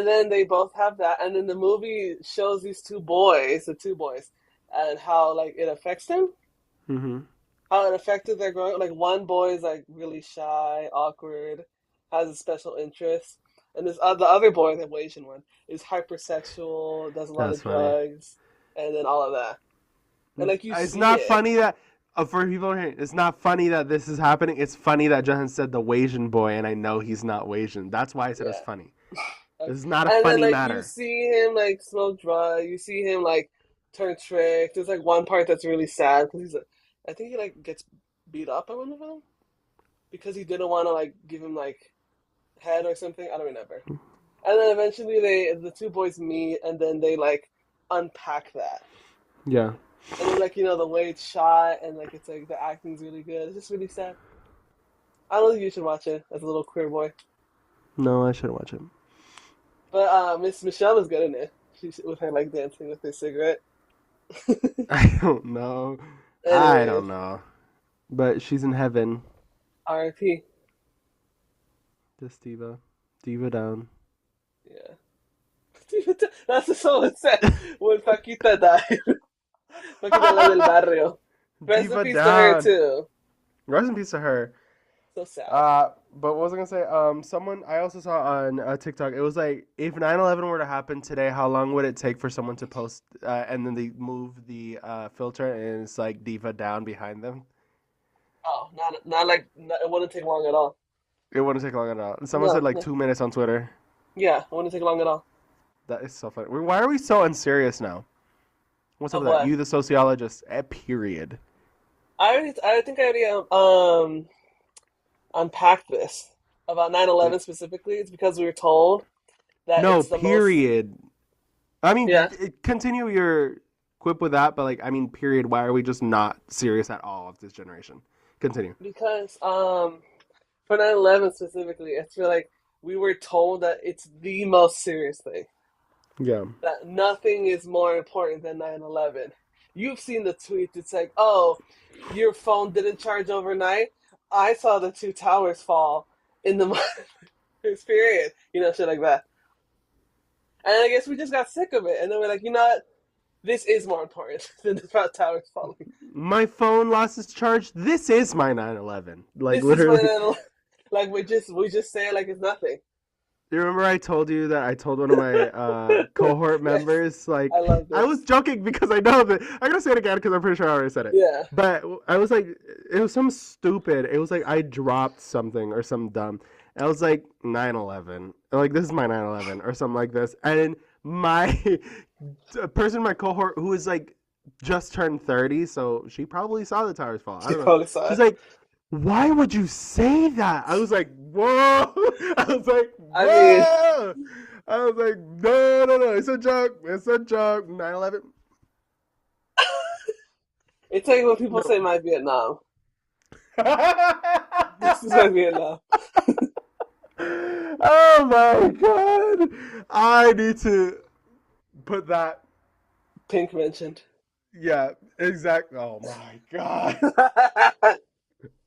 then they both have that, and then the movie shows these two boys, the two boys, and how like it affects them, Mm-hmm. how it affected their growing. Like one boy is like really shy, awkward, has a special interest, and the other boy, the Asian one, is hypersexual, does a lot of That's funny. drugs, and then all of that. And like you It's see not it, funny that for people here. It's not funny that this is happening. It's funny that Johan said the Wasian boy, and I know he's not Wasian. That's why I said it's yeah. funny. Like, This is not a and then funny like you matter. see him like smoke drugs, you see him like turn tricks. There's like one part that's really sad because I think he like gets beat up by one of them because he didn't want to like give him like head or something. I don't remember. And then eventually the two boys meet and then they like unpack that. Yeah. And then like you know the way it's shot and like it's like the acting's really good. It's just really sad. I don't think you should watch it as a little queer boy. No, I should watch it. But Miss Michelle is good in it. She's with her like dancing with her cigarette. I don't know. I Anyways, don't know. But she's in heaven. RIP. This diva. Diva down. Yeah. That's what someone said when Paquita died. Paquita la del barrio. Rest in Diva peace to her down. too. Rest in peace to her. So sad. But what was I gonna say? Someone I also saw on TikTok. It was like if 9/11 were to happen today, how long would it take for someone to post? And then they move the filter, and it's like diva down behind them. Oh, not like it wouldn't take long at all. It wouldn't take long at all. Someone said No, like no. 2 minutes on Twitter. Yeah, it wouldn't take long at all. That is so funny. Why are we so unserious now? What's up Of with that? what? You, the sociologist. Period. I think I already unpacked this about 9/11 specifically. It's because we were told that No, it's the most. period. I mean, Yeah, continue your quip with that, but like, I mean, period. Why are we just not serious at all of this generation? Continue. because for 9/11 specifically, I feel like we were told that it's the most serious thing. Yeah. That nothing is more important than 9/11. You've seen the tweets. It's like, oh, your phone didn't charge overnight. I saw the two towers fall in the period. You know, shit like that. And I guess we just got sick of it. And then we're like, you know what? This is more important than the towers falling. My phone lost its charge. This is my 9/11. Like This is my literally. 9/11. Like we just say it like it's nothing. You remember I told you that I told one of my cohort Yes, members, like, I love I was this. joking because I know that. I'm going to say it again because I'm pretty sure I already said it. Yeah. But I was like, it was some stupid. It was like I dropped something or some dumb. And I was like, 9/11. Like, this is my 9/11 or something like this. And my a person in my cohort who was like just turned 30, so she probably saw the towers fall. I You don't know. probably saw She's it. like, why would you say that? I was like, whoa. I was like, I mean, whoa. I was like, no, no, no. It's a joke. It's a joke. 9/11. it's like when people No. say my Vietnam. This is my Vietnam. Oh my god. I need to put that. Pink mentioned. Yeah, exactly. Oh my god.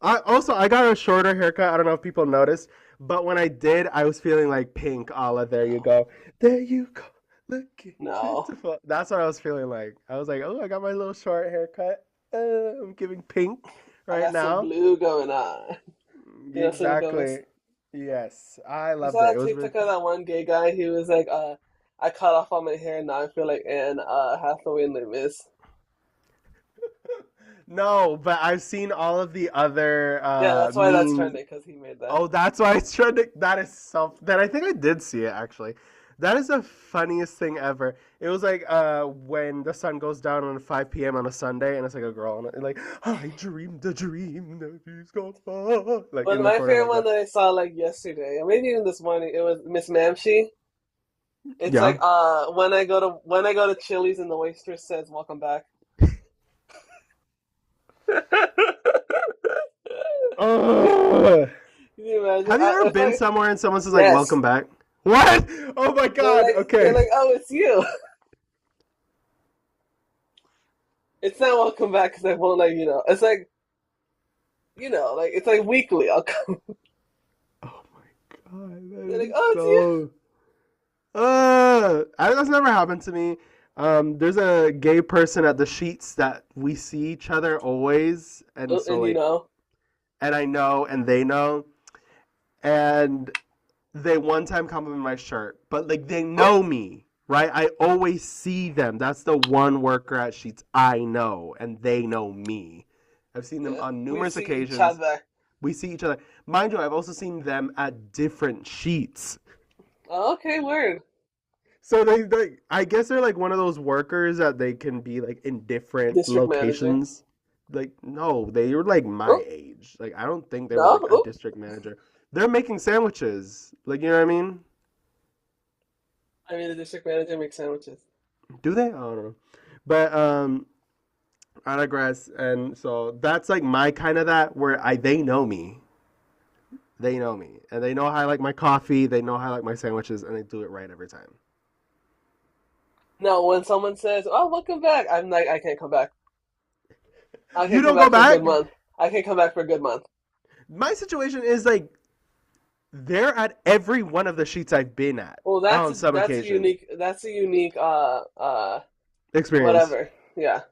I got a shorter haircut. I don't know if people noticed, but when I did, I was feeling like pink. Allah, there you No, go. There you go. Looking no. beautiful. That's what I was feeling like. I was like, oh, I got my little short haircut. I'm giving pink I right got some now. blue going on. You know, Selena Gomez. Exactly. Yes, I You loved saw it. It that was TikTok of that one gay guy? He was like, I cut off all my hair and now I feel like Anne Hathaway in Les Mis. no, but I've seen all of the other Yeah, that's why that's memes. trending because he made that. Oh, that's why it's trending. That is so. That I think I did see it actually. That is the funniest thing ever. It was like when the sun goes down on 5 p.m. on a Sunday, and it's like a girl, and like I dreamed a dream that she's gone far, like But in the my corner favorite like one that. that I saw like yesterday, or maybe even this morning, it was Miss Mamshi. It's Yeah. like when I go to Chili's and the waitress says "Welcome back." Oh. Can you imagine? Have you ever It's been like somewhere and someone says like yes, "Welcome back"? What? Oh my God. they're Okay. like, oh, it's you. It's not welcome back because I won't let you know. It's like like it's like weekly. I'll come. Oh my God. They're That like, is oh, it's you. so. That's never happened to me. There's a gay person at the sheets that we see each other always, and so And you like, know, and I know, and they know, and they one time complimented my shirt, but like they know me, right? I always see them. That's the one worker at Sheets I know, and they know me. I've seen them yeah, on we numerous see each occasions. other. We see each other. Mind you, I've also seen them at different Sheets. Oh, okay, word. So they, I guess they're like one of those workers that they can be like in different District manager. locations. Like no, they were like my Oh, age. Like I don't think they were no. like a Oh, district manager. They're making sandwiches. Like you know what I mean? I mean, the district manager makes sandwiches. Do they? I don't know. But I digress. And so that's like my kind of that where I they know me. They know me. And they know how I like my coffee, they know how I like my sandwiches, and they do it right every time. No, when someone says, "Oh, welcome back," I'm like, I can't come back. I You can't come don't go back for a good back? month. I can't come back for a good month. My situation is like they're at every one of the sheets I've been at Well, on some that's a occasion. unique Experience. whatever. Yeah.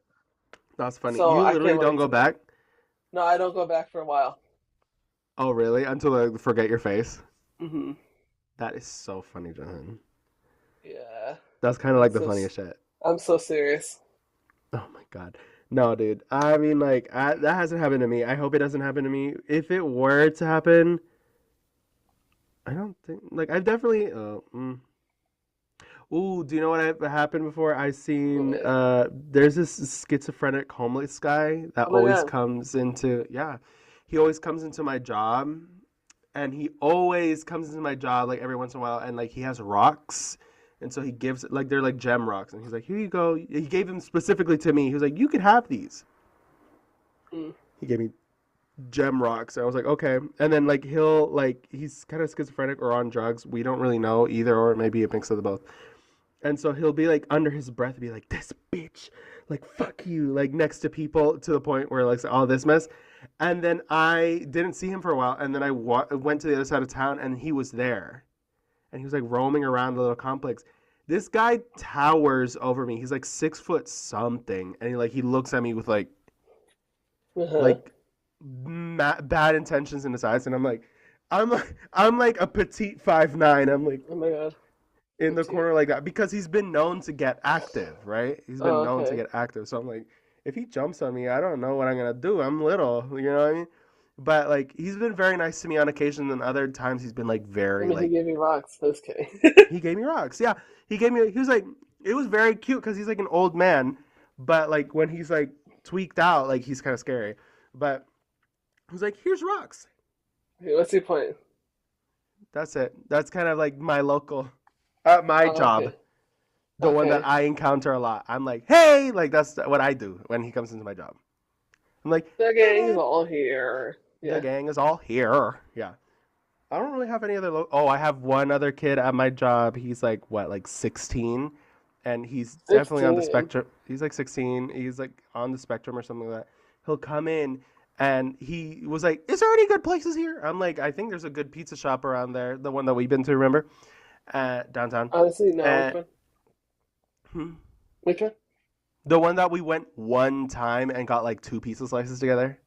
That's funny. So You I literally can't don't relate go to that. back? No, I don't go back for a while. Oh, really? Until I forget your face? Hmm. That is so funny, Jonathan. Yeah. That's kind of I'm like the so funniest shit. I'm so serious. Oh my God. No, dude. I mean, like, that hasn't happened to me. I hope it doesn't happen to me. If it were to happen, I don't think, like, I've definitely, Ooh, do you know what happened before? I seen, What? there's this schizophrenic homeless guy that Oh my always God. comes into, yeah, he always comes into my job, and he always comes into my job like every once in a while, and like he has rocks, and so he gives like they're like gem rocks, and he's like, here you go. He gave them specifically to me. He was like, you could have these. Mm. He gave me gem rocks, and I was like, okay. And then like he'll like he's kind of schizophrenic or on drugs. We don't really know either, or maybe a mix of the both. And so he'll be like under his breath, be like, this bitch, like fuck you, like next to people to the point where like all this mess. And then I didn't see him for a while, and then I went to the other side of town, and he was there, and he was like roaming around the little complex. This guy towers over me. He's like 6 foot something, and he looks at me with Uh-huh. like bad intentions in his eyes, and I'm like a petite 5'9". I'm like Oh my God. in the Petite. corner like that because he's been known to get active, right? He's been Oh, known to okay. get active. So I'm like, if he jumps on me, I don't know what I'm gonna do. I'm little, you know what I mean? But like, he's been very nice to me on occasion, and other times he's been like I very mean, he like gave me rocks. Just kidding. he gave me rocks. Yeah, he gave me. He was like, it was very cute because he's like an old man, but like when he's like tweaked out, like he's kind of scary. But he was like, here's rocks. Okay, what's your point? That's it. That's kind of like my local, at my Oh, job. okay. The one that Okay. I encounter a lot. I'm like, hey, like that's what I do when he comes into my job. I'm like, The hey gang is man, all here. the Yeah. gang is all here. Yeah. I don't really have any other. Oh, I have one other kid at my job. He's like what, like 16, and he's definitely on the 16. spectrum. He's like 16. He's like on the spectrum or something like that. He'll come in and he was like, "Is there any good places here?" I'm like, "I think there's a good pizza shop around there. The one that we've been to, remember, downtown." Honestly, no. Which And one? hmm, Which one? the one that we went one time and got like two pizza slices together.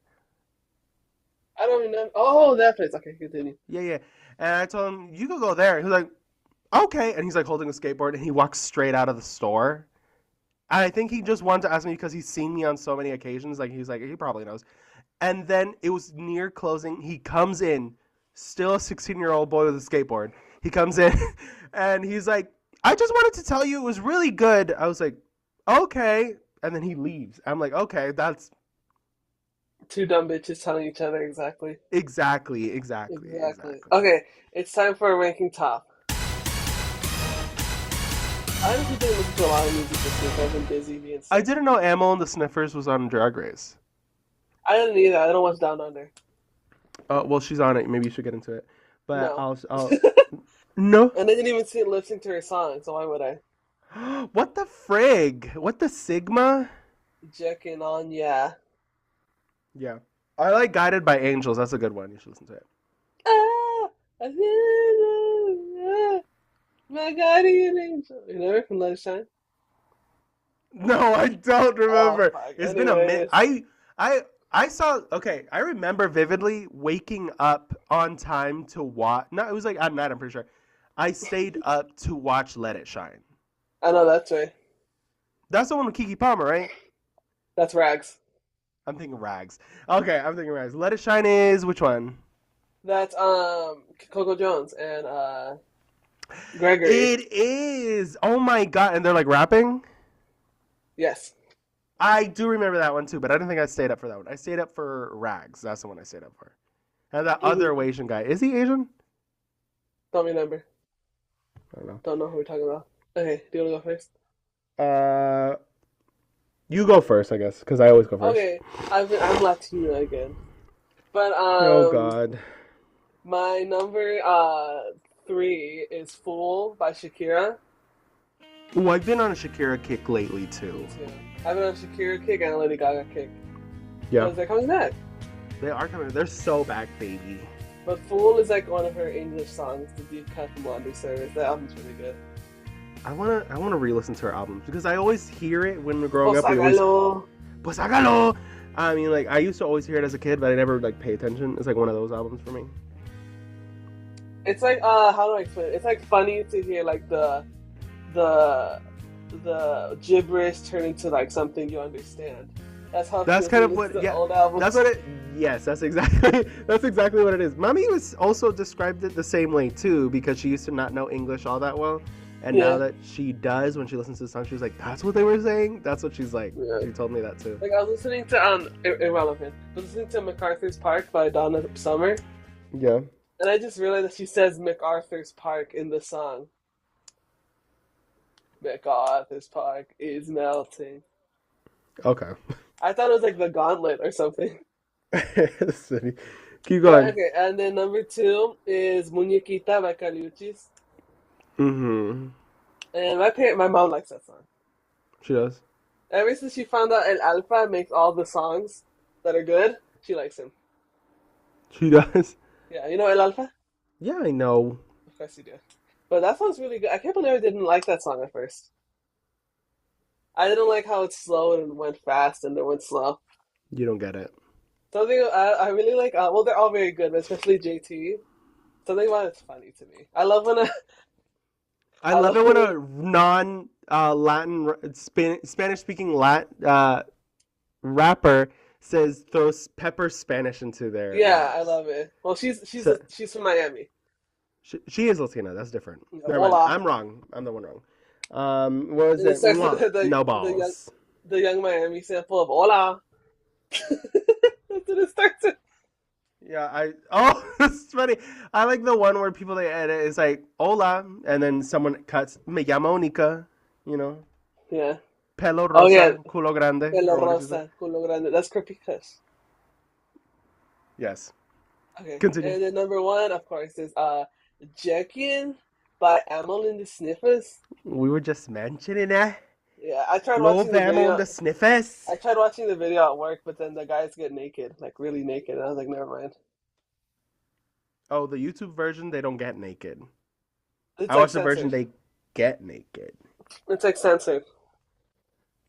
I don't even know. Oh, that place. Okay, continue. Yeah, yeah. And I told him, "You could go there." He was like, "Okay." And he's like holding a skateboard and he walks straight out of the store. I think he just wanted to ask me because he's seen me on so many occasions. Like he's like, he probably knows. And then it was near closing. He comes in, still a 16-year-old boy with a skateboard. He comes in and he's like, I just wanted to tell you it was really good. I was like, okay. And then he leaves. I'm like, okay, that's Two dumb bitches telling each other exactly. Exactly. exactly. Okay, it's time for a ranking top. I honestly didn't listen to a lot of music this week. I've been busy being I sick. didn't know Amel and the Sniffers was on Drag Race. I didn't either. I don't watch Down Under. Well, she's on it. Maybe you should get into it. But No. I'll no. And I didn't even see lip sync to her song, so why would I? What the frig? What the Sigma? Checking on, yeah. Yeah. I like Guided by Angels. That's a good one. You should listen to it. Ah, I feel my guardian angel. You know her from Let It Shine? No, I don't Oh, remember. fuck. It's been a minute. Anyways. I saw. Okay, I remember vividly waking up on time to watch. No, it was like at night. I'm pretty sure. I stayed up to watch Let It Shine. I know that's right. That's the one with Kiki Palmer, right? That's Rags. I'm thinking Rags. Okay, I'm thinking Rags. Let It Shine is which one? That's Coco Jones and Gregory. It is. Oh my god! And they're like rapping. Yes. I do remember that one too, but I don't think I stayed up for that one. I stayed up for Rags. That's the one I stayed up for. And that other Hmm. Asian guy. Is he Asian? Don't remember. I don't Don't know who we're talking about. Okay, do you want to go first? know. You go first, I guess, because I always go first. Okay, I'm Latina again. But Oh God. my number three is Fool by Shakira. Ooh, I've been on a Shakira kick lately Me too. too. I've been on a Shakira kick and a Lady Gaga kick. Yeah, Because they're coming back. they are coming. They're so back, baby. But Fool is like one of her English songs, the Deep Cut from Laundry Service. That album's really good. I wanna re-listen to her albums because I always hear it when we're growing up. We always Posagalo. pues hágalo. I mean, like I used to always hear it as a kid, but I never like pay attention. It's like one of those albums for me. It's like how do I explain it? It's like funny to hear like the the gibberish turn into like something you understand. That's how it That's feels kind when of you listen what. to Yeah, old albums. that's what it. Yes, that's exactly. That's exactly what it is. Mommy was also described it the same way too because she used to not know English all that well, and now Yeah. that she does, when she listens to the song, she's like, "That's what they were saying." That's what she's like. Yeah. She told me that too. Like I was listening to irrelevant. I was listening to MacArthur's Park by Donna Summer, Yeah. and I just realized that she says MacArthur's Park in the song. MacArthur's Park is melting. Okay. I thought it was like the Gauntlet or something. City. Keep But going. okay, and then number two is Muñequita by Caliuchis. Mm-hmm. And my mom likes that song. She does. Ever since she found out El Alfa makes all the songs that are good, she likes him. She does. Yeah, you know El Alfa? Yeah, I know. Of course you do. But that song's really good. I can't believe I didn't like that song at first. I didn't like how it slowed and went fast and then went slow. You don't get it. Something I really like. Well, they're all very good, but especially JT. Something about it's funny to me. I love when I I love love it when when a non Latin Spanish speaking rapper says throws pepper Spanish into their yeah, I raps. love it. Well, So she's from Miami. she is Latina. That's different. Never mind. Hola, I'm wrong. I'm the one wrong. What was and it it? starts with Mwah. No the young balls. Miami sample of hola. That's what it starts with. Yeah, oh, it's funny. I like the one where people they edit is like hola, and then someone cuts me llamo Nica, you know, Yeah. pelo Oh yeah, rosa, culo grande, pelo or whatever she said. rosa, culo grande. That's Creepycush. Yes. Okay, Continue. and then number one, of course, is Jekin by Amel and the Sniffers. We were just mentioning it. Yeah, I tried Low watching the Vammo and video. the Sniffers. I tried watching the video at work, but then the guys get naked, like really naked, and I was like, never mind. Oh, the YouTube version, they don't get naked. It's I like watched the version censored. they get naked. It's like censored.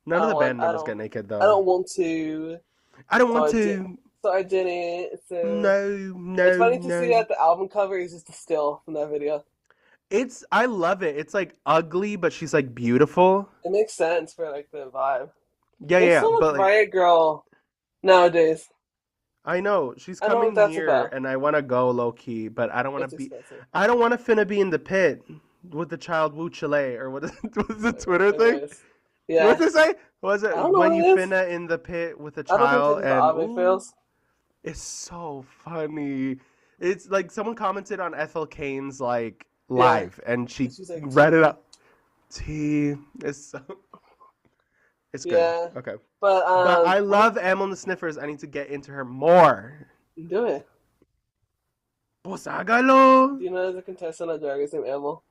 None of the band I members get naked I though. don't want to. I don't So want I did. to. So I didn't. So No, it's no, funny to see no. that the album cover is just a still from that video. I love it. It's like ugly, but she's like beautiful. It makes sense for like the vibe. Yeah, yeah, There's yeah. so much But like, Riot Girl nowadays. I know she's I don't know what coming that's here, about. and I want to go low key, but I don't want It's to be. expensive. I don't want to finna be in the pit. with the child Wu Chile or what is what's the Twitter thing? Anyways, What's yeah, it say? Was I it don't know when what you it is. finna in the pit with a I don't think this child is the and Ave ooh, fails. it's so funny. It's like someone commented on Ethel Kane's like Yeah, live and she and she's like read it T. out. T. It's good. Yeah, Okay. but But I what? love Amel and the Sniffers. I need to get into her more. Do it. Pues hágalo. Do you know there's a contestant on Drag Race named Emil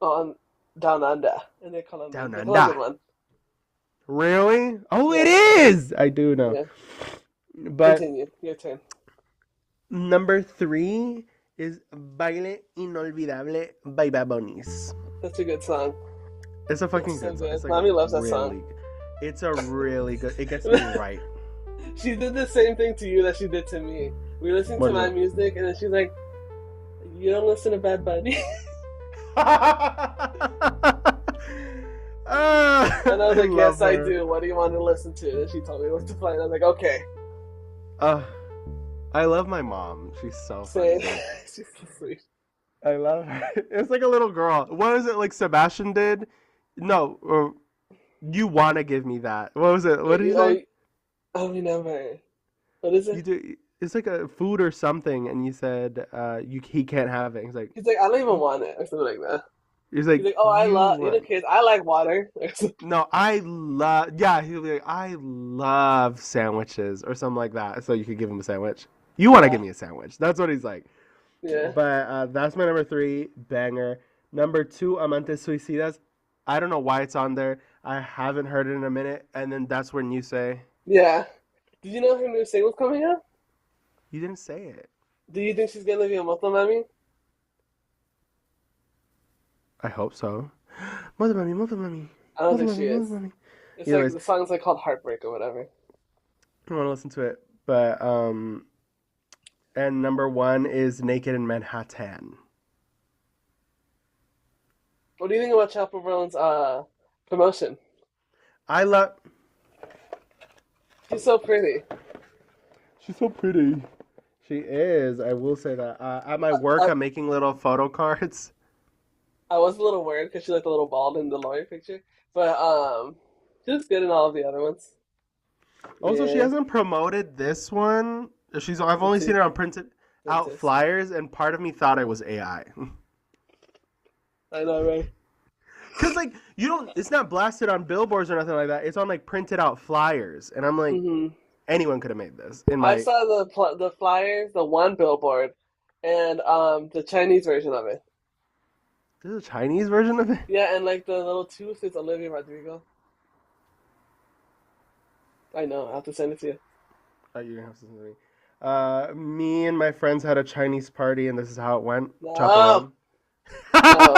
on Down Under, and they're Colombian. Down The under. Colombian one. Really? Oh, it Yeah, is. I do know. yeah. But Continue. Your turn. number three is Baile Inolvidable by Babonis. That's a good song. It's a It's fucking so good song. good. It's like Mommy loves that song. really good. It's a really good. It gets me right. She did the same thing to you that she did to me. We were listening What to is my it? music, and then she's like, "You don't listen to Bad Bunny," and I was I like, love "Yes, I her. do. What do you want to listen to?" And she told me what to play, and I was like, "Okay." Uh, I love my mom. She's so funny, Say, dude. she's so sweet. I love her. It's like a little girl. What is it like Sebastian did? No, you want to give me that. What was it? What did he Oh, say? I don't remember. What is You it? do. It's like a food or something, and you said he can't have it. He's like, "I don't even You, want it," or something like that. he's He's like like, "Oh, I you love you know, want. kids. I like water." No, I love. Yeah, he'll be like, I love sandwiches or something like that. So you could give him a sandwich. You want to Yeah, give me a sandwich? That's what he's like. yeah. But that's my number three banger. Number two, Amantes Suicidas. I don't know why it's on there. I haven't heard it in a minute. And then that's when you say Yeah. Did you know her new single's coming out? you didn't say it. Do you think she's gonna be a Muslim mommy? I hope so. Mother mommy, mother mommy, I don't mother think she mommy, mother is. mommy. It's like Anyways, the song's like called Heartbreak or whatever. I want to listen to it. But and number one is Naked in Manhattan. What do you think about Chappell Brown's promotion? I love. She's so pretty. She's so pretty. She is. I will say that. At my I, work, I, I'm making little photo cards. I was a little worried because she looked a little bald in the lawyer picture, but she looks good in all of the other ones. Also, she Yeah, hasn't promoted this one. I've only seen dentist, it on printed out dentist. flyers, and part of me thought it was AI. I know, right? Cause like you don't, it's not blasted on billboards or nothing like that. It's on like printed out flyers, and I'm like, Hmm. anyone could have made this. In I my, saw the flyers, the one billboard, and the Chinese version of it. this is a Chinese version of it. Yeah, and like the little tooth is Olivia Rodrigo. I know. I have to send it to you. Oh, you're gonna have to send it to me. Me and my friends had a Chinese party, and this is how it went. No, Chaperone. no,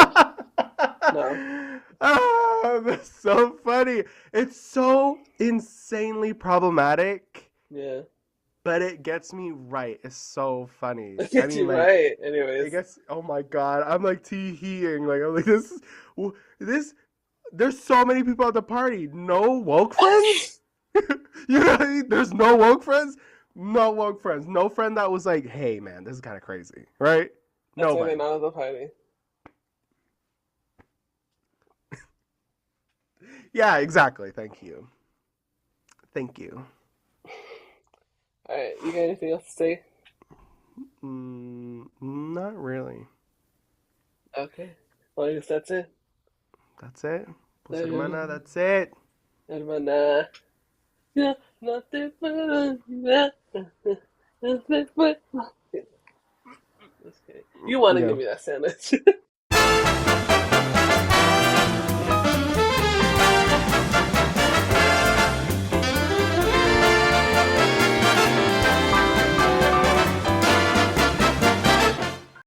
no. Ah, that's so funny. It's so insanely problematic, Yeah, but it gets me right. It's so funny. that I gets mean, you like, right. it Anyways, gets. Oh my god, I'm like tee-heeing. Like, I'm like this. There's so many people at the party. No woke friends. You know what I mean? There's no woke friends. No woke friends. No friend that was like, hey man, this is kind of crazy, right? that's why they're Nobody. not at the party. Yeah, exactly. Thank you. Thank you. All right, you got anything else to say? Not really. Okay. Well, I guess that's it. That's it. Pues hermana, Uh, that's it. Hermana. Yeah, nothing but that. Nothing but. Just kidding. You want to Yeah. give me that sandwich?